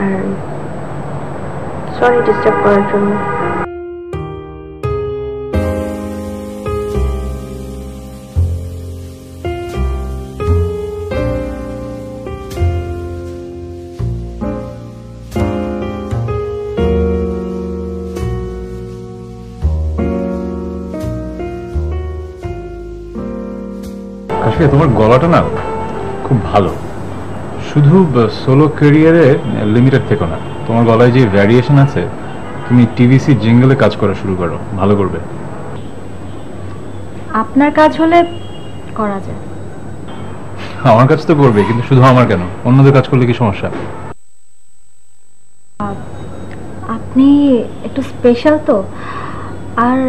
আর সরি ডিস্টার্ব করার জন্য। আসলে তোমার গলাটা না খুব ভালো, শুধু সোলো ক্যারিয়ারে লিমিটেড থেকো না, তোমার গলায় যে ভ্যারিয়েশন আছে, তুমি টিভিসি জিঙ্গলে কাজ করা শুরু করো, ভালো করবে। আপনার কাজ হলে করা যায়। আমার কাজ তো করবে, কিন্তু শুধু আমার কেন, অন্যদের কাজ করলে কি সমস্যা? আপনি একটু স্পেশাল তো, আর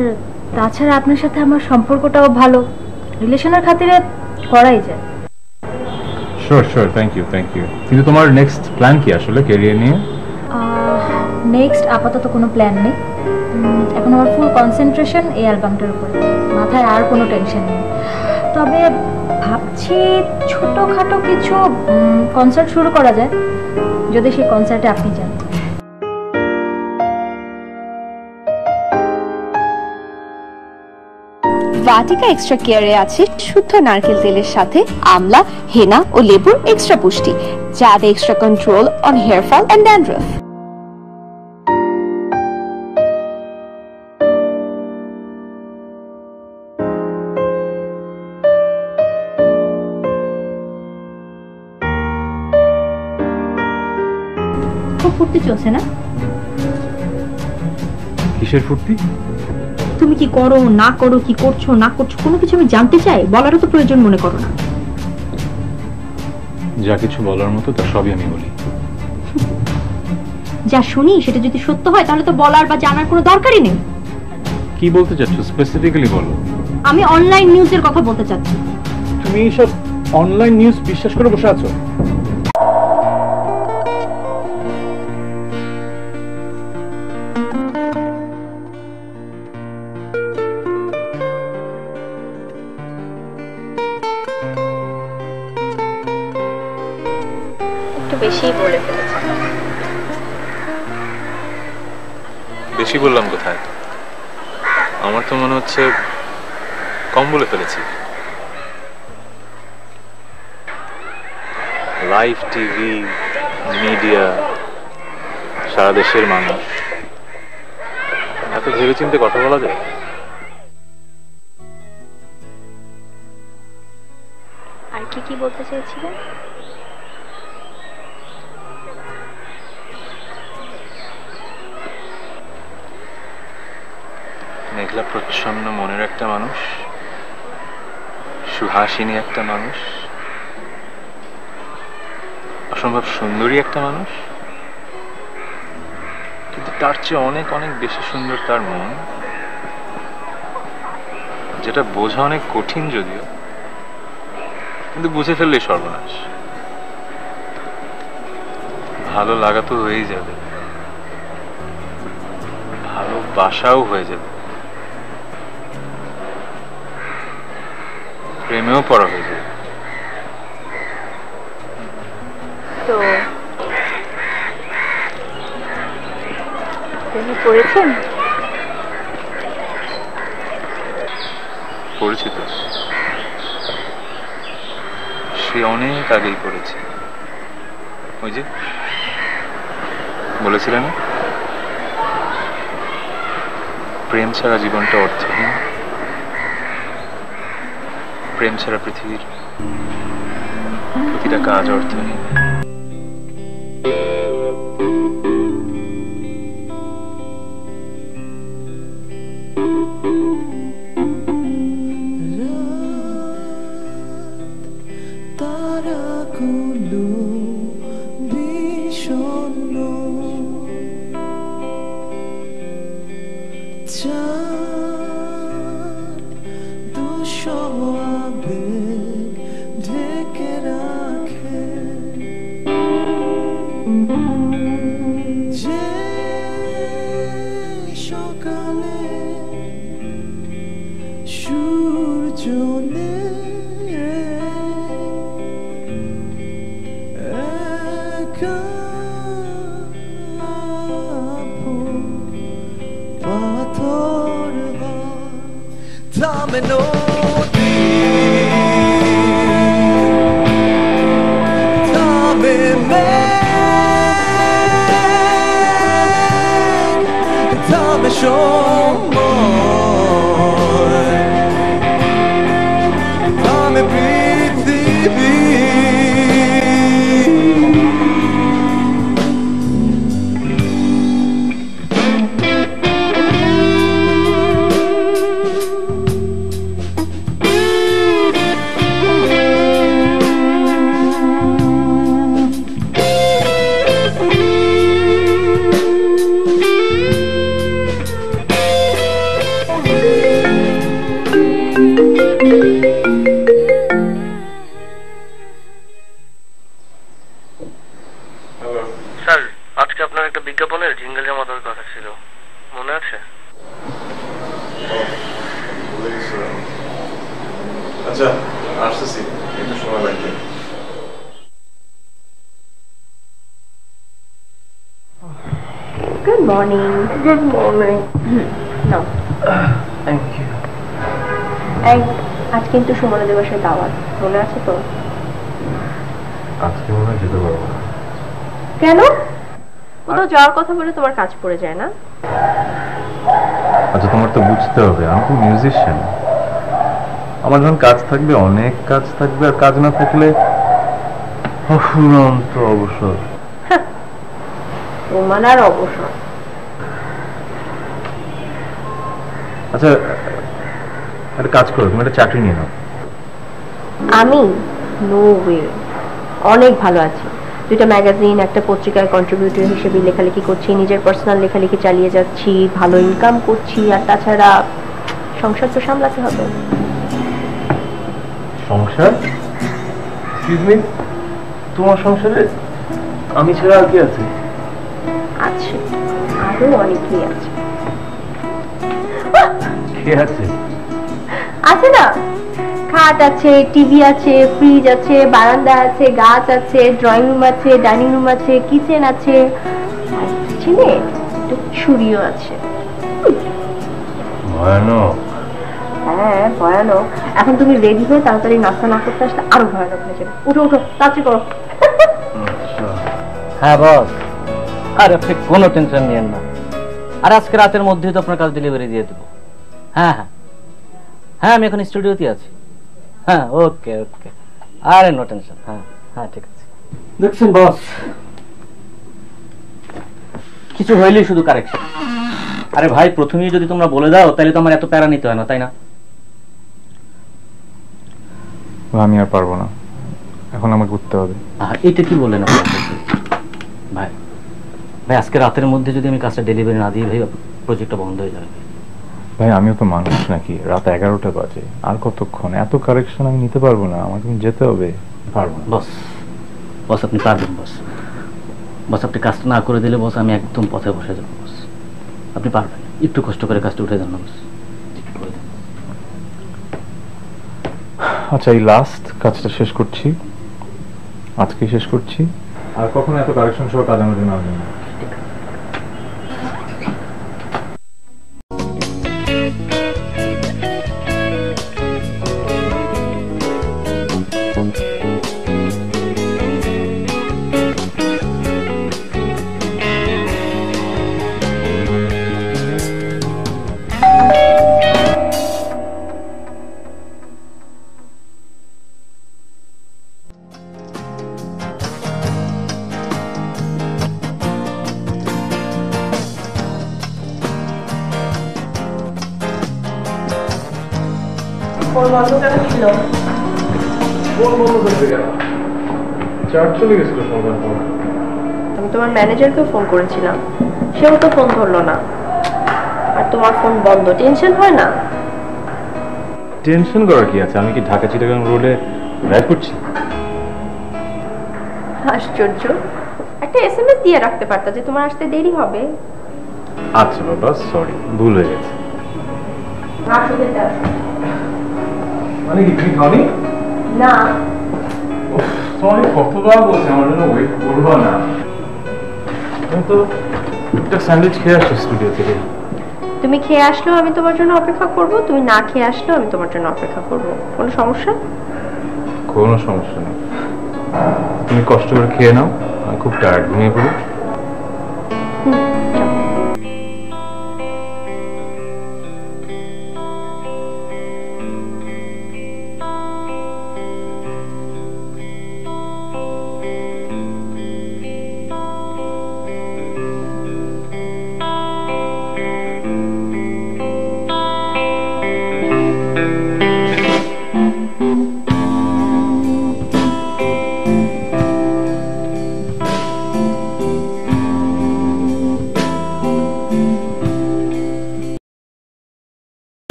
তাছাড়া আপনার সাথে আমার সম্পর্কটাও ভালো, রিলেশনের খাতিরে করাই যায়। Sure sure, thank you thank you. কিন্তু তোমার নেক্সট প্ল্যান কি আসলে ক্যারিয়ার নিয়ে? নেক্সট আপাতত কোনো প্ল্যান নেই, এখন আমার ফুল কনসেন্ট্রেশন এই অ্যালবামটার উপরে, মাথায় আর কোনো টেনশন নেই। তবে ভাবছি ছোটোখাটো কিছু কনসার্ট শুরু করা যায়, যদি সেই কনসার্টে আপনি যান। ভাটিকা এক্সট্রা কেয়ারে আছে শুদ্ধ নারকেল তেলের সাথে আমলা, হেনা ও লেবুর এক্সট্রা পুষ্টি, যা দেয় extra control on hair fall and dandruff. খুব ফুর্তি চলছে না? কিসের ফুর্তি? তুমি কি করো না করো, কি করছো না করছো, কোনো কিছু আমি জানতে চাই, বলারও তো প্রয়োজন মনে করো না? যা কিছু বলার মতো তা সবই আমি বলি। যা শুনি সেটা যদি সত্য হয় তাহলে তো বলার বা জানার কোনো দরকারই নেই। কি বলতে চাচ্ছ স্পেসিফিক্যালি বলো। আমি অনলাইন নিউজের কথা বলতে চাচ্ছি। তুমি এইসব অনলাইন নিউজ বিশ্বাস করে বসে আছো? একটু বেশিই বলে ফেলেছি। বেশি বললাম কোথায়? আমার তো মনে হচ্ছে কম বলে ফেলেছি। লাইভ টিভি, মিডিয়া, সারা দেশের মানুষ, এত ভেবেচিন্তে কথা বলা যায়? আর কি কি বলতে চেয়েছিলেন? মেঘলা প্রচ্ছন্ন মনের একটা মানুষ, সুহাসিনী একটা মানুষ, অসম্ভব সুন্দরী একটা মানুষ, কিন্তু তার চেয়ে অনেক অনেক বেশি সুন্দর তার মন, যেটা বোঝা অনেক কঠিন যদিও, কিন্তু বুঝে ফেললেই সর্বনাশ। ভালো লাগা তো হয়েই যাবে, ভালোবাসাও হয়ে যাবে, প্রেমেও পড়া হয়ে যাবে। তো প্রেমে পড়েছেন? পড়েছি তো, সে অনেক আগেই পড়েছে। ওই যে বলেছিলেন না, প্রেম ছাড়া জীবনটা অর্থহীন, প্রেম ছাড়া পৃথিবীর প্রতিটা কাজ অর্থহীন। সূর্য স্যার, আজকে আপনার একটা বিজ্ঞাপনের জিঙ্গল জমা দেওয়ার কথা ছিল, মনে আছে? আচ্ছা, আসতেছি, একটু সময় লাগবে। Good morning. Good morning. নাও। Thank you. আজ কিন্তু সুমনা দিবসের দাওয়াত, মনে আছে তো? আজকে মনে হয় যেতে পারবো না। কেন? কোথাও যাওয়ার কথা বলে তোমার কাজ পড়ে যায় না? আচ্ছা, তোমার তো বুঝতে হবে, আমি তো মিউজিশিয়ান। আমার যখন কাজ থাকবে, অনেক কাজ থাকবে, আর কাজ না থাকলে অফুরন্ত অবসর। তোমার আর অবসর। আচ্ছা, একটা কাজ করো, তুমি একটা চাকরি নিয়ে নাও। আমি নো ওয়ে, অনেক ভালো আছি। দুইটা ম্যাগাজিন, একটা পত্রিকায় কন্ট্রিবিউটর হিসেবে লেখালেখি করছি, নিজের পার্সোনাল লেখালেখি চালিয়ে যাচ্ছি, ভালো ইনকাম করছি, আর তাছাড়া সংসার তো সামলাতে হবে। সংসার? এক্সকিউজ মি, তোমার সংসারে আমি ছাড়া আর কি আছে? আছে, আরো অনেকেই আছে। কে আছে? আছে না, খাট আছে, টিভি আছে, ফ্রিজ আছে, বারান্দা আছে, গাছ আছে, ড্রয়িং রুম আছে, ডাইনিং রুম আছে, কিচেন আছে, আর কিচেনে একটু ছুরিও আছে। ভয়ানক। হ্যাঁ, ভয়ানক। এখন তুমি রেডি হয়ে তাড়াতাড়ি নাস্তা না করতে আসলে আরো ভয়ানক হয়ে যাবে। উঠো উঠো, তাড়াতাড়ি করো। হ্যাঁ বস, আর আপনি কোনো টেনশন নিয়েন না। আর আজকে রাতের মধ্যেই তো আপনার কাজ ডেলিভারি দিয়ে দেবো। হ্যাঁ হ্যাঁ হ্যাঁ, আমি এখন স্টুডিওতে আছি। হ্যাঁ, ওকে ওকে, আরে নো টেনশন। হ্যাঁ হ্যাঁ, ঠিক আছে। দেখছেন বস, কিছু হইলেই শুধু কারেকশন। আরে ভাই, প্রথমেই যদি তোমরা বলে দাও তাহলে তো আমার এত প্যারা নিতে হয় না, তাই না? আমি আর পারবো না, এখন আমাকে উঠতে হবে। আর এটা কি বললেন ভাই? ভাই, আজকে রাতের মধ্যে যদি আমি কাজটা ডেলিভারি না দিই, ভাই প্রজেক্টটা বন্ধ হয়ে যাবে। ভাই, আমিও তো মানুষ নাকি? রাত 11টা বাজে, আর কতক্ষণ? এত কারেকশন আমি নিতে পারবো না, আমাকে যেতে হবে। পারবো না বস। বস, আপনি পারবেন বস। বস, আপনি কাজটা না করে দিলে বস আমি একদম পথে বসে যাবো বস। আপনি পারবেন, একটু কষ্ট করে কাজটা উঠে যান না বস। আচ্ছা, এই লাস্ট কাজটা শেষ করছি, আজকে শেষ করছি, আর কখনো এত কারেকশন সহ কাজ আমার জন্য আসবে না। ফোন বন্ধ কেন ছিল? ফোন বন্ধ করতে গেল, চার্জ চলে গেছিল ফোনের পর। আমি তোমার ম্যানেজারকেও ফোন করেছিলাম, সেও তো ফোন ধরলো না, আর তোমার ফোন বন্ধ। টেনশন হয় না? টেনশন করার কি আছে? আমি কি ঢাকা চিটাগাং রোডে ড্রাইভ করছি? আশ্চর্য, একটা এসএমএস দিয়ে রাখতে পারতা যে তোমার আসতে দেরি হবে। আচ্ছা বাবা, সরি, ভুল হয়ে গেছে। মানে কি তুমি খাওনি? না। সরি, কতবার বলছি আমার জন্য ওয়েট করবো না। আমি তো একটা স্যান্ডউইচ খেয়ে আসছি স্টুডিও থেকে। তুমি খেয়ে আসলেও আমি তোমার জন্য অপেক্ষা করব, তুমি না খেয়ে আসলেও আমি তোমার জন্য অপেক্ষা করব। কোনো সমস্যা? কোনো সমস্যা নেই, তুমি কষ্ট করে খেয়ে নাও, আমি খুব টায়ার্ড, ঘুমিয়ে পড়ি।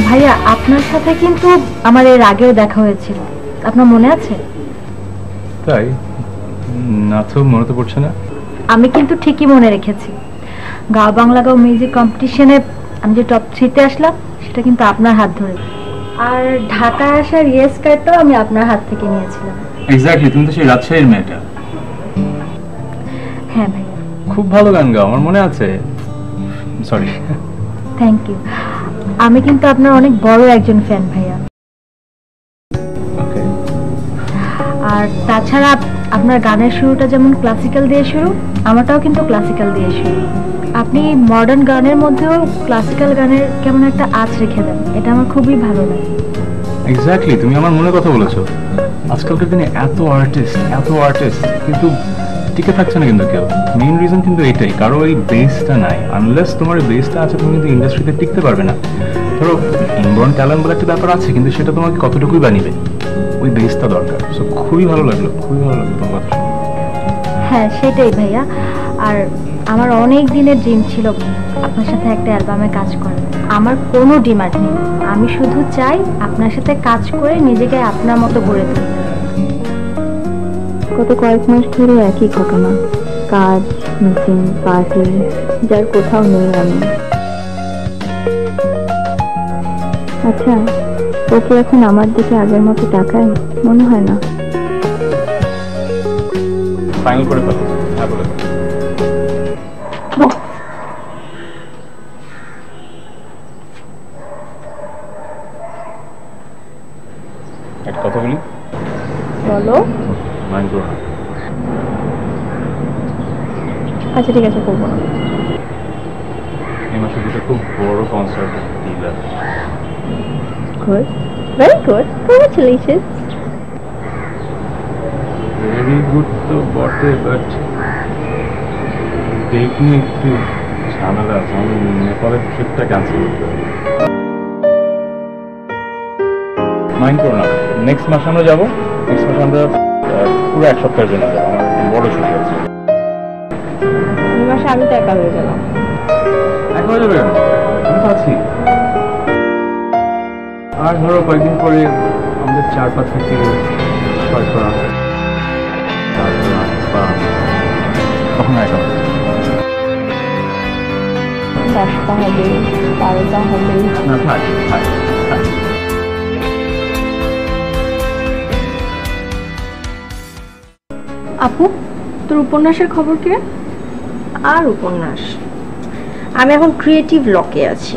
ভাইয়া, আপনার সাথে কিন্তু আমার এর আগেও দেখা হয়েছিল, আপনার মনে আছে? তাই না তো, মনে তো পড়ছে না। আমি কিন্তু ঠিকই মনে রেখেছি। গাঁও বাংলা গাঁও মিউজিক কম্পিটিশনে আমি যে টপ 3-তে আসলাম সেটা কিন্তু আপনার হাত ধরে, আর ঢাকায় আসার ইয়েস কার্ডটাও আমি আপনার হাত থেকে নিয়েছিলাম। এক্স্যাক্টলি, তুমি তো সেই রাজশাহীর মেয়েটা। হ্যাঁ ভাইয়া, খুব ভালো গান গাও, আমার মনে আছে। সরি। Thank you. আমি কিন্তু আপনার অনেক বড় একজন ফ্যান ভাইয়া। ওকে। আর তাছাড়া আপনার গানের শুরুটা যেমন ক্লাসিক্যাল দিয়ে শুরু, আমারটাও কিন্তু ক্লাসিক্যাল দিয়ে শুরু। আপনি মডার্ন গানের মধ্যেও ক্লাসিক্যাল গানের কেমন একটা আঁচ রেখে দেন, এটা আমার খুবই ভালো লাগে। এক্স্যাক্টলি, তুমি আমার মনে কথা বলেছো। আজকালকার দিনে এত আর্টিস্ট কিন্তু টিকে থাকছে না কিন্তু কেউ। মেইন রিজন কিন্তু এটাই, কারো এই বেসটা নাই। আনলেস তোমার বেসটা আছে, তুমি কিন্তু ইন্ডাস্ট্রিতে টিকতে পারবে না। ধরো ইনবর্ন ট্যালেন্ট বলে একটা ব্যাপার আছে, কিন্তু সেটা তোমাকে কতটুকুই বানিবে, ওই বেসটা দরকার। সো খুবই ভালো লাগলো তোমার কথা শুনে। হ্যাঁ সেটাই ভাইয়া। আর আমার অনেক দিনের ড্রিম ছিল আপনার সাথে একটা অ্যালবামে কাজ করার। আমার কোনো ডিমান্ড নেই, আমি শুধু চাই আপনার সাথে কাজ করে নিজেকে আপনার মতো গড়ে তুলতে। গত কয়েক মাস ধরে একই ঘটনা, কাজ, মিটিং, পার্টি, যার কোথাও নেই আমি। আচ্ছা, ওকে এখন আমার দিকে আগের মতো তাকায়? মনে হয় না। ফাইনাল করে ফেলো। হ্যাঁ বলে একটা কথা বলি। বলো। মাইন্ড করো না। আচ্ছা ঠিক আছে, করবো না। এই মাসে দুটো খুব বড় কনসার্ট ডিল আছে। Good, very good, congratulations. Very good তো বটে, বাট ডেট নিয়ে একটু ঝামেলা আছে। আমি নেপালের ট্রিপটা ক্যান্সেল করতে হবে। মাইন্ড করো না, নেক্সট মাসে আমরা যাবো। নেক্সট মাসে আমরা পুরো এক সপ্তাহের জন্য যাবো, আমার বড় ছুটি আছে। এই মাসে আমি তো একা হয়ে গেলাম। একা হয়ে যাবে কেন? আমি তো আছি। আর ধরো কয়েকদিন পরে আমাদের 4-5 থেকে ছয় করা, তখন একা হবে। 10টা হবে, 12টা হবে। না থাক থাক থাক। আপু, তোর উপন্যাসের খবর কি? আর উপন্যাস, আমি এখন ক্রিয়েটিভ লকে আছি।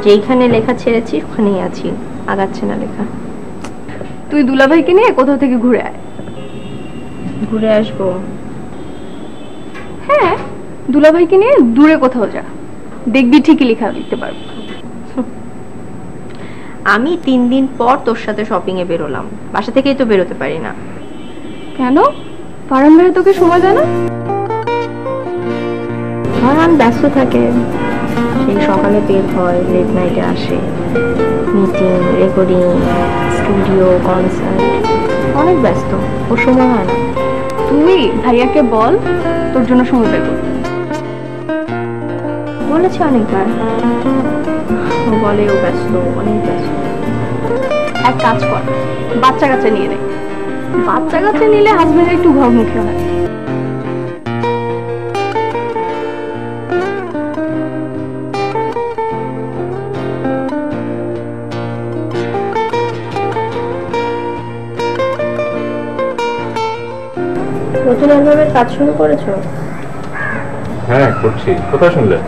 যেইখানে লেখা ছেড়েছি ওখানেই আছি, আগাচ্ছে না লেখা। তুই দুলাভাইকে নিয়ে কোথাও থেকে ঘুরে আয়। ঘুরে আসবো? হ্যাঁ, দুলাভাইকে নিয়ে দূরে কোথাও যা, দেখবি ঠিকই লেখা লিখতে পারবি। আমি 3 দিন পর তোর সাথে শপিং এ বেরোলাম, বাসা থেকেই তো বেরোতে পারি না। কেন? ফারান ভাই তোকে সময় দেয় না? ফারান ব্যস্ত থাকে, সেই সকালে বের হয়, লেট নাইটে আসে, মিটিং, রেকর্ডিং, স্টুডিও, কনসার্ট, অনেক ব্যস্ত, ওর সময় হয় না। তুই ভাইয়াকে বল তোর জন্য সময় বের করতে। বলেছি অনেকবার, ও বলে ও ব্যস্ত, অনেক ব্যস্ত। এক কাজ কর, বাচ্চা কাচ্চা নিয়ে নে। বাচ্চা কাচ্চা নিলে হাজবেন্ড একটু ঘরমুখী হয়। নতুন অ্যালবামের কাজ শুরু করেছো? হ্যাঁ করছি। কোথায় শুনলে?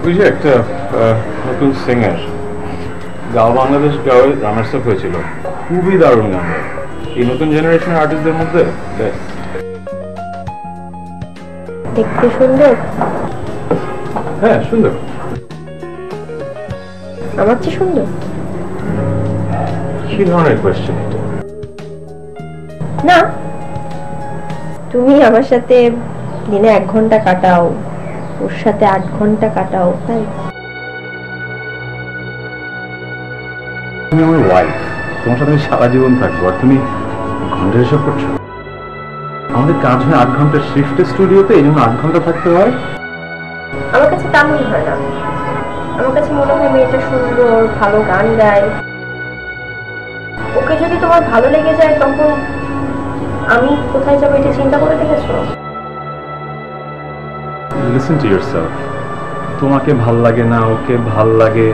ওই যে একটা নতুন সিঙ্গার গাও বাংলাদেশ গাওয়ে রানার্স আপ হয়েছিল, খুবই দারুণ গান গায়। এই নতুন জেনারেশনের আর্টিস্টদের মধ্যে বেস্ট। দেখতে সুন্দর? হ্যাঁ সুন্দর। আমার চেয়ে সুন্দর? কি ধরনের কোয়েশ্চেন এটা? না, তুমি আমার সাথে দিনে 1 ঘন্টা কাটাও, ওর সাথে 8 ঘন্টা কাটাও, তাই? তুমি আমার ওয়াইফ, তোমার সাথে আমি সারা জীবন থাকবো, আর তুমি ঘন্টা হিসাব করছো? আমাদের কাজ হয় 8 ঘন্টার শিফটে স্টুডিওতে, এই জন্য 8 ঘন্টা থাকতে হয়। আমার কাছে তা মনে হয় না। আমার কাছে মনে হয় মেয়েটা সুন্দর, ভালো গান গায়। ওকে যদি তোমার ভালো লেগে যায়, তখন আমি কোথায় যাবো এটা চিন্তা করে দেখেছো? Listen to yourself. তোমাকে ভাল লাগে না, ওকে ভাল লাগে,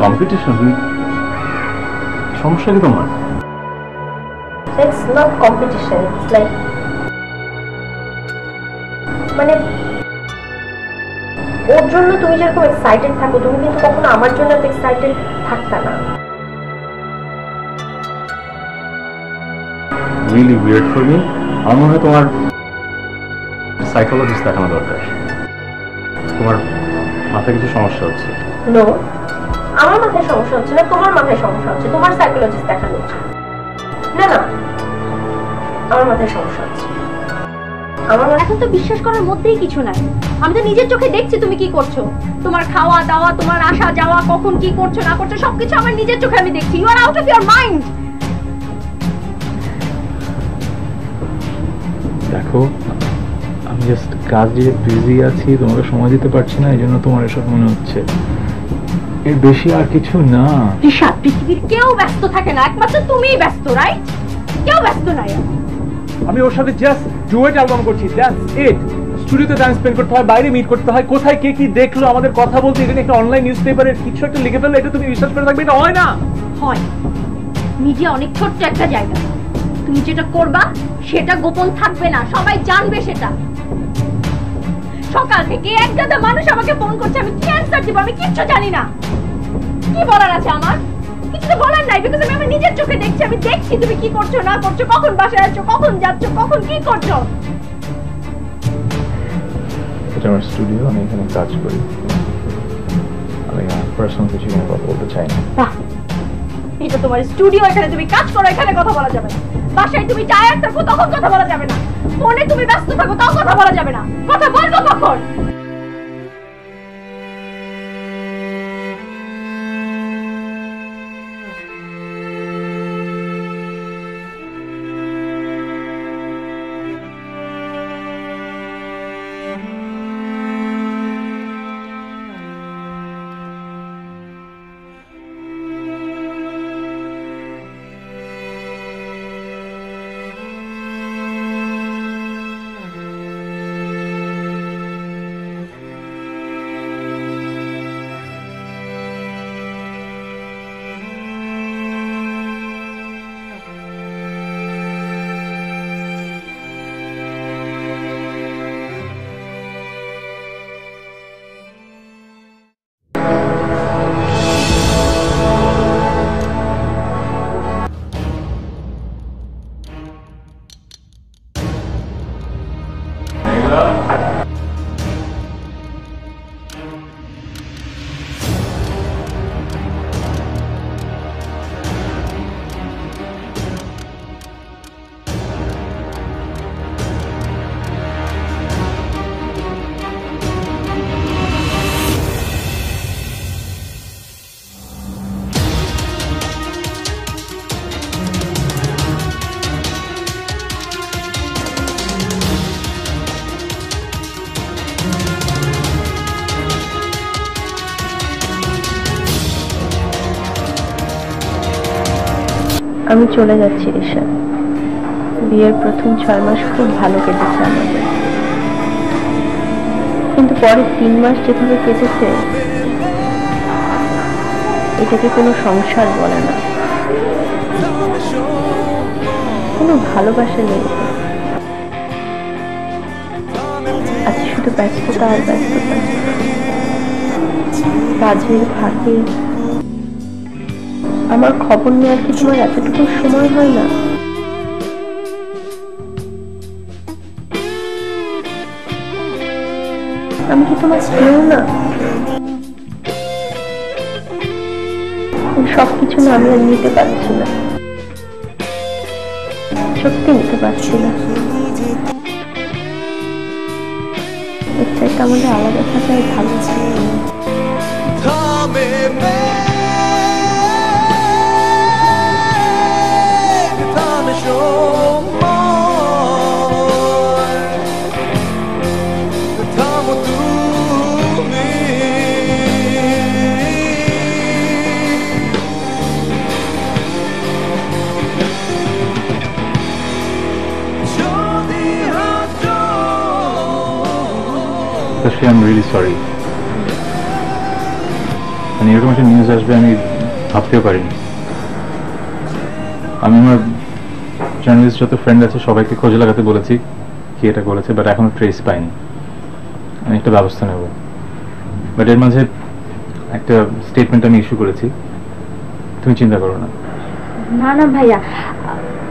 কম্পিটিশন। সমস্যা কি তোমার? It's not competition, it's like মানে ওর জন্য তুমি যেরকম এক্সাইটেড থাকো, তুমি কিন্তু কখনো আমার জন্য এত এক্সাইটেড থাকতা না। Really weird for me. আমার মনে হয় তোমার সাইকোলজিস্ট দেখানো দরকার। তোমার মাথায় কিছু সমস্যা হচ্ছে। নো, আমার মাথায় সমস্যা হচ্ছে না, তোমার মাথায় সমস্যা হচ্ছে। তোমার সাইকোলজিস্ট দেখানো উচিত। না না, আমার মাথায় সমস্যা হচ্ছে। আমার এখন তো বিশ্বাস করার মধ্যেই কিছু নাই। আমি তো নিজের চোখে দেখছি তুমি কি করছো। তোমার খাওয়া দাওয়া, তোমার আসা যাওয়া, কখন কি করছো না করছো, সবকিছু আমার নিজের চোখে আমি দেখছি। You are out of your mind. দেখো, আমি জাস্ট কাজে বিজি আছি, তোমাকে সময় দিতে পারছি না, এই জন্য তোমার এসব মনে হচ্ছে। এর বেশি আর কিছু না। ঋষাদ, পৃথিবীর কেউ ব্যস্ত থাকে না, একমাত্র তুমিই ব্যস্ত, রাইট? কেউ ব্যস্ত নাই। আমি ওর সাথে জাস্ট ডুয়েট অ্যালবাম করছি, দ্যাটস ইট। স্টুডিওতে টাইম স্পেন্ড করতে হয়, বাইরে মিট করতে হয়, কোথায় কে কি দেখলো, আমাদের কথা বলতে, এটা একটা অনলাইন নিউজ পেপারের কিছু একটা লিখে ফেললে এটা তুমি বিশ্বাস করে থাকবে? এটা হয় না। হয়। মিডিয়া অনেক ছোট্ট একটা জায়গা। তুমি যেটা করবা সেটা গোপন থাকবে না, সবাই জানবে সেটা। সকাল থেকে এক গাদা মানুষ আমাকে ফোন করছে, আমি কি অ্যানসার দিব? আমি কিচ্ছু জানি না। কি বলার আছে আমার? কিছু তো বলার নাই, বিকজ আমি আমার নিজের চোখে দেখছি। আমি দেখছি তুমি কি করছো না করছো, কখন বাসায় আসছো, কখন যাচ্ছো, কখন কি করছো। এটা আমার স্টুডিও, আমি এখানে কাজ করি। আমি পার্সোনাল কিছু নিয়ে কথা বলতে চাই না। এটা তোমার স্টুডিও, এখানে তুমি কাজ করো, এখানে কথা বলা যাবে না। বাসায় তুমি টায়ার্ড থাকো, তখন কথা বলা যাবে না। ফোনে তুমি ব্যস্ত থাকো, তাও কথা বলা যাবে না। কথা বলবো কখন? আমি চলে যাচ্ছি ঋষাদ। বিয়ের প্রথম 6 মাস খুব ভালো কেটেছে আমাদের, কিন্তু পরের 3 মাস যেভাবে কেটেছে এটাকে কোনো সংসার বলে না। কোনো ভালোবাসা নেই, আছে শুধু ব্যস্ততা আর ব্যস্ততা। কাজের ফাঁকে আমার খবর নেওয়ার কি তোমার এতটুকু সময় হয় না? আমি কি তোমার কেউ না? সবকিছু না আমি আর নিতে পারছি না, সত্যি নিতে পারছি না। এর চাইতে আমাদের আলাদা থাকাই ভালো। I'm really sorry. মানে এরকম একটা নিউজ আসবে আমি ভাবতেও পারিনি। আমি আমার জার্নালিস্ট যত ফ্রেন্ড আছে সবাইকে খোঁজ লাগাতে বলেছি কি এটা করেছে, বাট এখনো ট্রেস পাইনি। আমি একটা ব্যবস্থা নেব, বাট এর মাঝে একটা স্টেটমেন্ট আমি ইস্যু করেছি, তুমি চিন্তা করো না। না না ভাইয়া,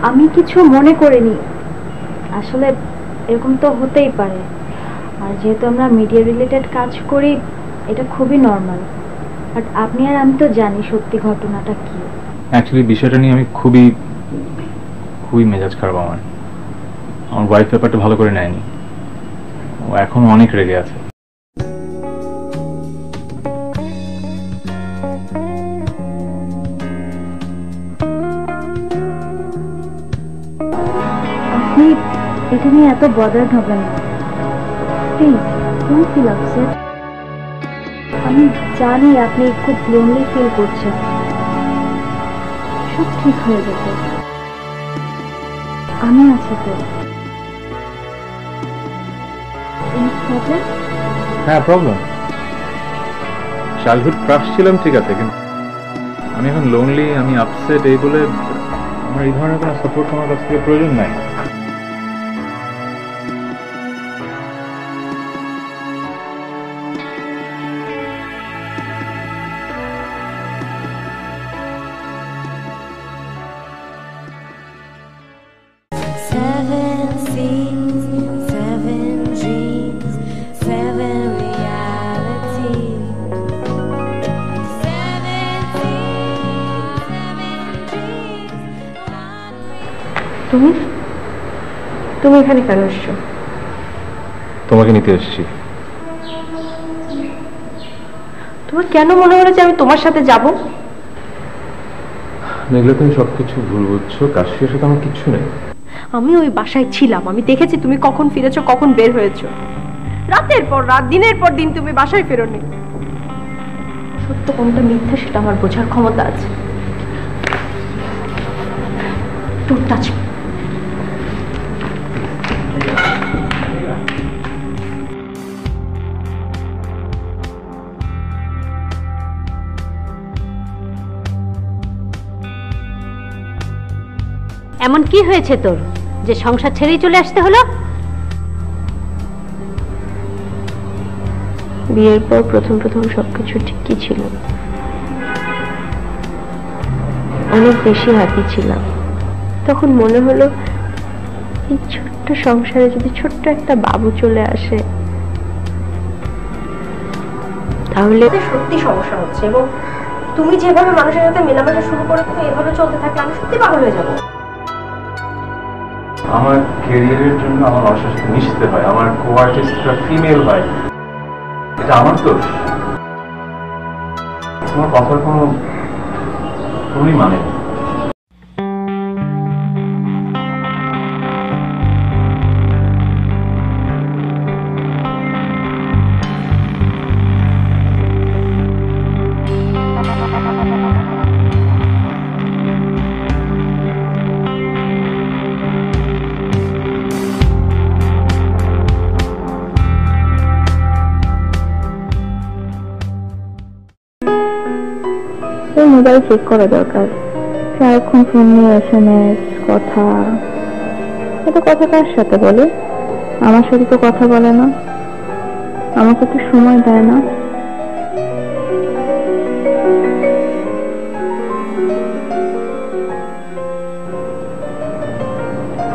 আমি কিছু মনে করিনি। আসলে এরকম তো হতেই পারে, আর যেহেতু আমরা মিডিয়া রিলেটেড কাজ করি এটা খুবই নর্মাল। বাট আপনি আর আমি তো জানি সত্যি ঘটনাটা কি। অ্যাকচুয়ালি বিষয়টা নিয়ে আমি খুবই মেজাজ খারাপ। আমার ওয়াইফ ব্যাপারটা ভালো করে নেয়নি, ও এখনো অনেক রেগে আছে। আপনি এটা নিয়ে এত বদার হবেন না প্লিজ, ডোন্ট ফিল আপসেট। আমি জানি আপনি খুব লোনলি ফিল করছেন, সব ঠিক হয়ে যাবে, আমি আছি তো। হ্যাঁ, প্রবলেম চাইল্ডহুড ক্রাশ ছিলাম ঠিক আছে, কিন্তু আমি এখন লোনলি, আমি আপসেট, এই বলে আমার এই ধরনের কোনো সাপোর্ট আমার কাছ থেকে প্রয়োজন নাই। তুমি এখানে কেন এসছো? তোমাকে নিতে এসেছি। তোমার কেন মনে হলো যে আমি তোমার সাথে যাব? দেখলে তুমি সবকিছু ভুল বুঝছো, কাশির সাথে আমার কিছু নেই। আমি ওই বাসায় ছিলাম, আমি দেখেছি তুমি কখন ফিরেছো, কখন বের হয়েছো। রাতের পর রাত, দিনের পর দিন তুমি বাসায় ফেরোনি। সত্য কোনটা মিথ্যা সেটা আমার বোঝার ক্ষমতা আছে। Don't touch me. এমন কি হয়েছে তোর যে সংসার ছেড়েই চলে আসতে হলো? বিয়ের পর প্রথম সবকিছু ঠিকই ছিল, অনেক বেশি হ্যাপি ছিলাম। তখন মনে হলো এই ছোট্ট সংসারে যদি ছোট্ট একটা বাবু চলে আসে তাহলে সত্যি সমস্যা হচ্ছে, এবং তুমি যেভাবে মানুষের সাথে মেলামেশা শুরু করে তো এভাবে চলতে থাকলে আমি সত্যি পাগল হয়ে যাবো। আমার ক্যারিয়ারের জন্য আমার মানুষের সাথে মিশতে হয়, আমার কো-আর্টিস্টরা ফিমেল হয়, এটা আমার দোষ? তোমার কথার কোনো মানে নেই। মোবাইল চেক করা দরকার, সারাক্ষণ ফোন নিয়ে SMS, কথা। এত কথা কার সাথে বলে? আমার সাথে তো কথা বলে না, আমাকে তো সময় দেয় না।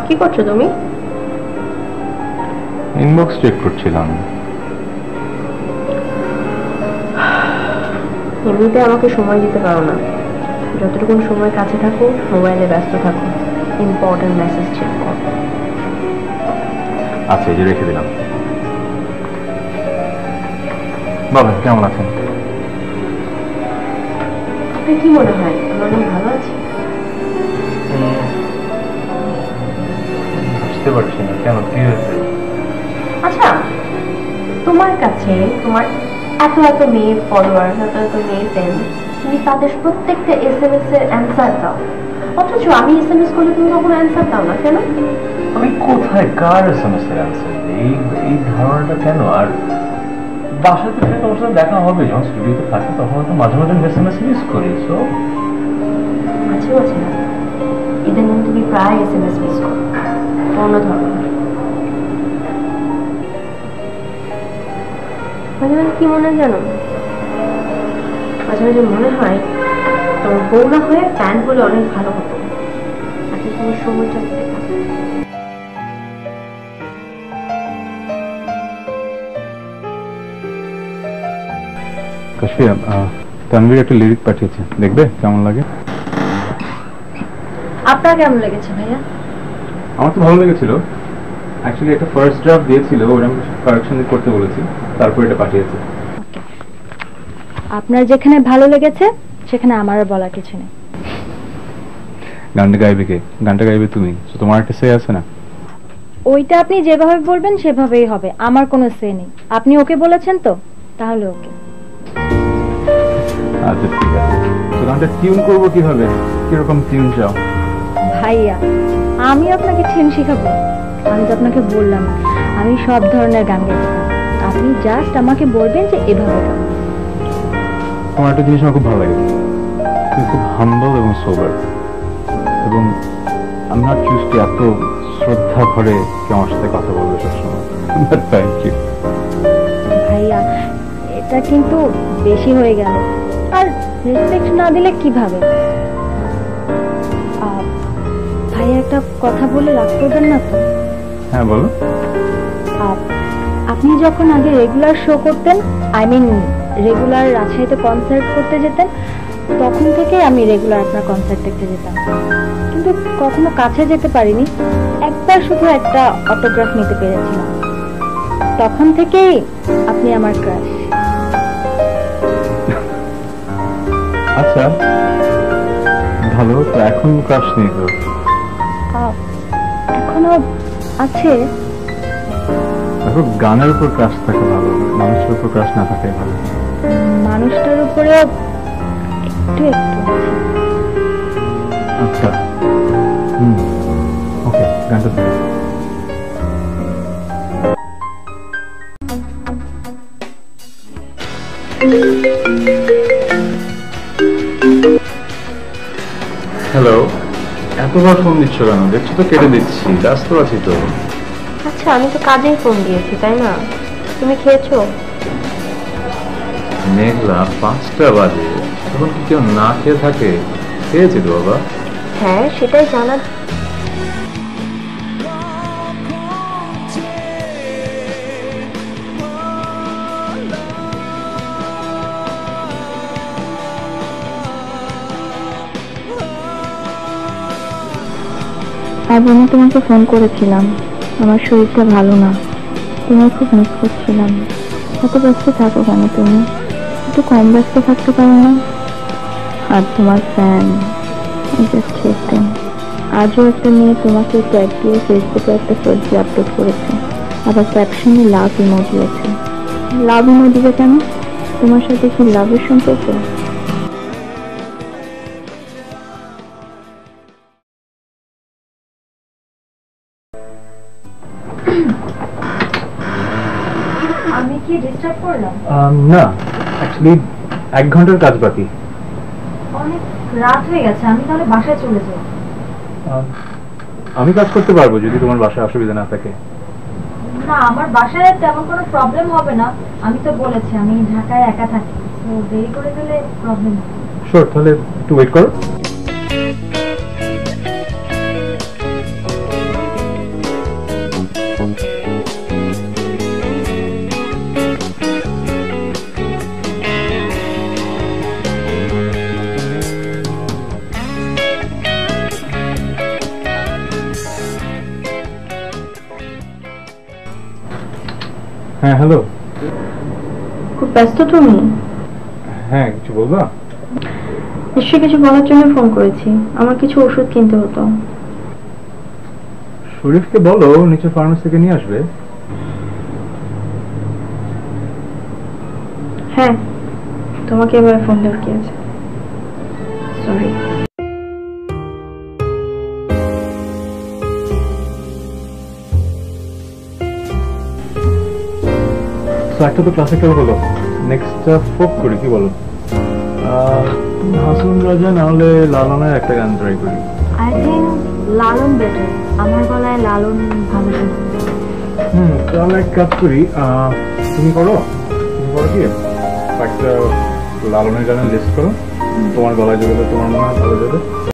কি করছো তুমি? ইনবক্স চেক করছিলাম। এমনিতে আমাকে সময় দিতে পারো না, যতটুকু সময় কাছে থাকো মোবাইলে ব্যস্ত থাকো, ইম্পর্টেন্ট মেসেজ চেক করো। আচ্ছা, এই যে রেখে দিলাম। বাবা কেমন আছেন? আপনার কি মনে হয় আমার অনেক ভালো আছি? বুঝতে পারছি না কেন, কি হয়েছে? আচ্ছা, তোমার কাছে তোমার এত এত মেয়ে ফলোয়ার, এত এত মেয়ে ফ্রেন্ড, তুমি তাদের প্রত্যেকটা SMS এর অ্যান্সার দাও, অথচ আমি SMS করলে তুমি কখনো অ্যান্সার দাও না, কেন? আমি কোথায় কার SMS এর অ্যান্সার দিই? এই ধারণাটা কেন? আর বাসা থেকে তোমার সাথে দেখা হবে, যখন স্টুডিওতে থাকি তখন তো মাঝে মাঝে SMS মিস করি। সো মাঝে মাঝে না, ইদানিং তুমি প্রায় SMS মিস করো, অন্য ধরনের। মাঝে মাঝে কি মনে হয় জানো? মাঝে মাঝে মনে হয় তোমার বউ না হয়ে ফ্যান হলে অনেক ভালো হতো, আজকে তুমি সময়টা দিতে পারো। কাশিয়া, তানভীর একটা লিরিক পাঠিয়েছে, দেখবে কেমন লাগে? আপনার কেমন লেগেছে ভাইয়া? আমার তো ভালো লেগেছিল। অ্যাকচুয়ালি একটা ফার্স্ট ড্রাফট দিয়েছিল, ওটা আমি কারেকশন করতে বলেছি, তারপর এটা পাঠিয়েছে। আপনার যেখানে ভালো লেগেছে সেখানে আমার বলার কিছু নেই। গানটা গাইবে কে? গানটা গাইবে তুমি, তো তোমার একটা সে আছে না? ওইটা আপনি যেভাবে বলবেন সেভাবেই হবে, আমার কোনো সে নেই। আপনি ওকে বলেছেন তো, তাহলে ওকে। আচ্ছা ঠিক আছে, তো গানটা টিউন করবো কিভাবে? কিরকম টিউন চাও? ভাইয়া, আমি আপনাকে টিউন শেখাবো? আমি তো আপনাকে বললাম আমি সব ধরনের গান গাইতে পারি, আপনি জাস্ট আমাকে বলবেন যে এভাবে গান। তোমার একটা জিনিস আমার খুব ভালো লাগে, তুমি খুব হাম্বল এবং সোবার, এবং আমি নট ইউজ টু এত শ্রদ্ধা ভরে কেউ আমার সাথে কথা বলবে সবসময়। থ্যাংক ইউ ভাইয়া, এটা কিন্তু বেশি হয়ে গেল, আর রেসপেক্ট না দিলে কিভাবে? ভাইয়া একটা কথা বলে রাগ করবেন না তো? হ্যাঁ বলো। আপনি যখন আগে রেগুলার শো করতেন, আই মিন রেগুলার রাজশাহীতে কনসার্ট করতে যেতেন, তখন থেকে আমি রেগুলার আপনার কনসার্ট দেখতে যেতাম, কিন্তু কখনো কাছে যেতে পারিনি। একবার শুধু একটা অটোগ্রাফ নিতে পেরেছিলাম, তখন থেকেই আপনি আমার ক্রাশ। আচ্ছা ভালো, তো এখন ক্রাশ নেই তো? এখনো আছে। দেখো, গানের উপর ক্রাশ থাকা ভালো, মানুষের উপর ক্রাশ না থাকাই ভালো। মানুষটার উপরে একটু একটু আছে। আচ্ছা ওকে, গানটা দাও। হ্যালো, এতবার ফোন দিচ্ছ কেন? দেখছো তো কেটে দিচ্ছি, ব্যস্ত আছি তো। আচ্ছা, আমি তো কাজেই ফোন দিয়েছি, তাই না? তুমি খেয়েছো? মেঘলা 5টা বাজে, তখন কি কেউ না খেয়ে থাকে? খেয়েছি তো বাবা। হ্যাঁ, সেটাই জানার। আমি তোমাকে ফোন করেছিলাম, আমার শরীরটা ভালো না, তোমায় খুব মিস করছিলাম। এত ব্যস্ত থাকো কেন তুমি? একটু কম ব্যস্ত থাকতে পারো না? আর তোমার ফ্যান আজও একটা মেয়ে তোমাকে ট্যাগ দিয়ে ফেসবুকে একটা সেলফি আপলোড করেছে, আবার ক্যাপশনে লাভ ইমোজি আছে। লাভ ইমোজিটা কেন? তোমার সাথে কি লাভের সম্পর্ক? আমি কি ডিস্টার্ব করলাম? না, অ্যাকচুয়ালি 1 ঘন্টার কাজ বাকি। অনেক রাত হয়ে গেছে, আমি তাহলে বাসায় চলে যাই। আমি কাজ করতে পারবো যদি তোমার বাসায় অসুবিধা না থাকে। না, আমার বাসায় তেমন কোনো প্রবলেম হবে না। আমি তো বলেছি আমি ঢাকায় একা থাকি, তো দেরি করে গেলে প্রবলেম হবে। শিওর, তাহলে একটু ওয়েট করো। হ্যাঁ হ্যালো। খুব ব্যস্ত তুমি? হ্যাঁ, কিছু বলবা? নিশ্চয়ই কিছু বলার জন্য ফোন করেছি। আমার কিছু ওষুধ কিনতে হতো। শরীফকে বলো নিচে ফার্মেসি থেকে নিয়ে আসবে। হ্যাঁ, তোমাকে এবার ফোন দেওয়ার কি আছে? সরি। একটা তো ক্লাসিক্যাল হলো, নেক্সটটা ফোক করি, কি বলো? হাসুন রাজা না হলে লালনের একটা গান ট্রাই করি। আই থিঙ্ক লালন বেটার, আমার গলায় লালন ভালো শুনতে। তাহলে এক কাজ করি, তুমি করো কি একটা লালনের গানের লিস্ট করো, তোমার গলায় যেগুলো তোমার মনে হয় ভালো যাবে।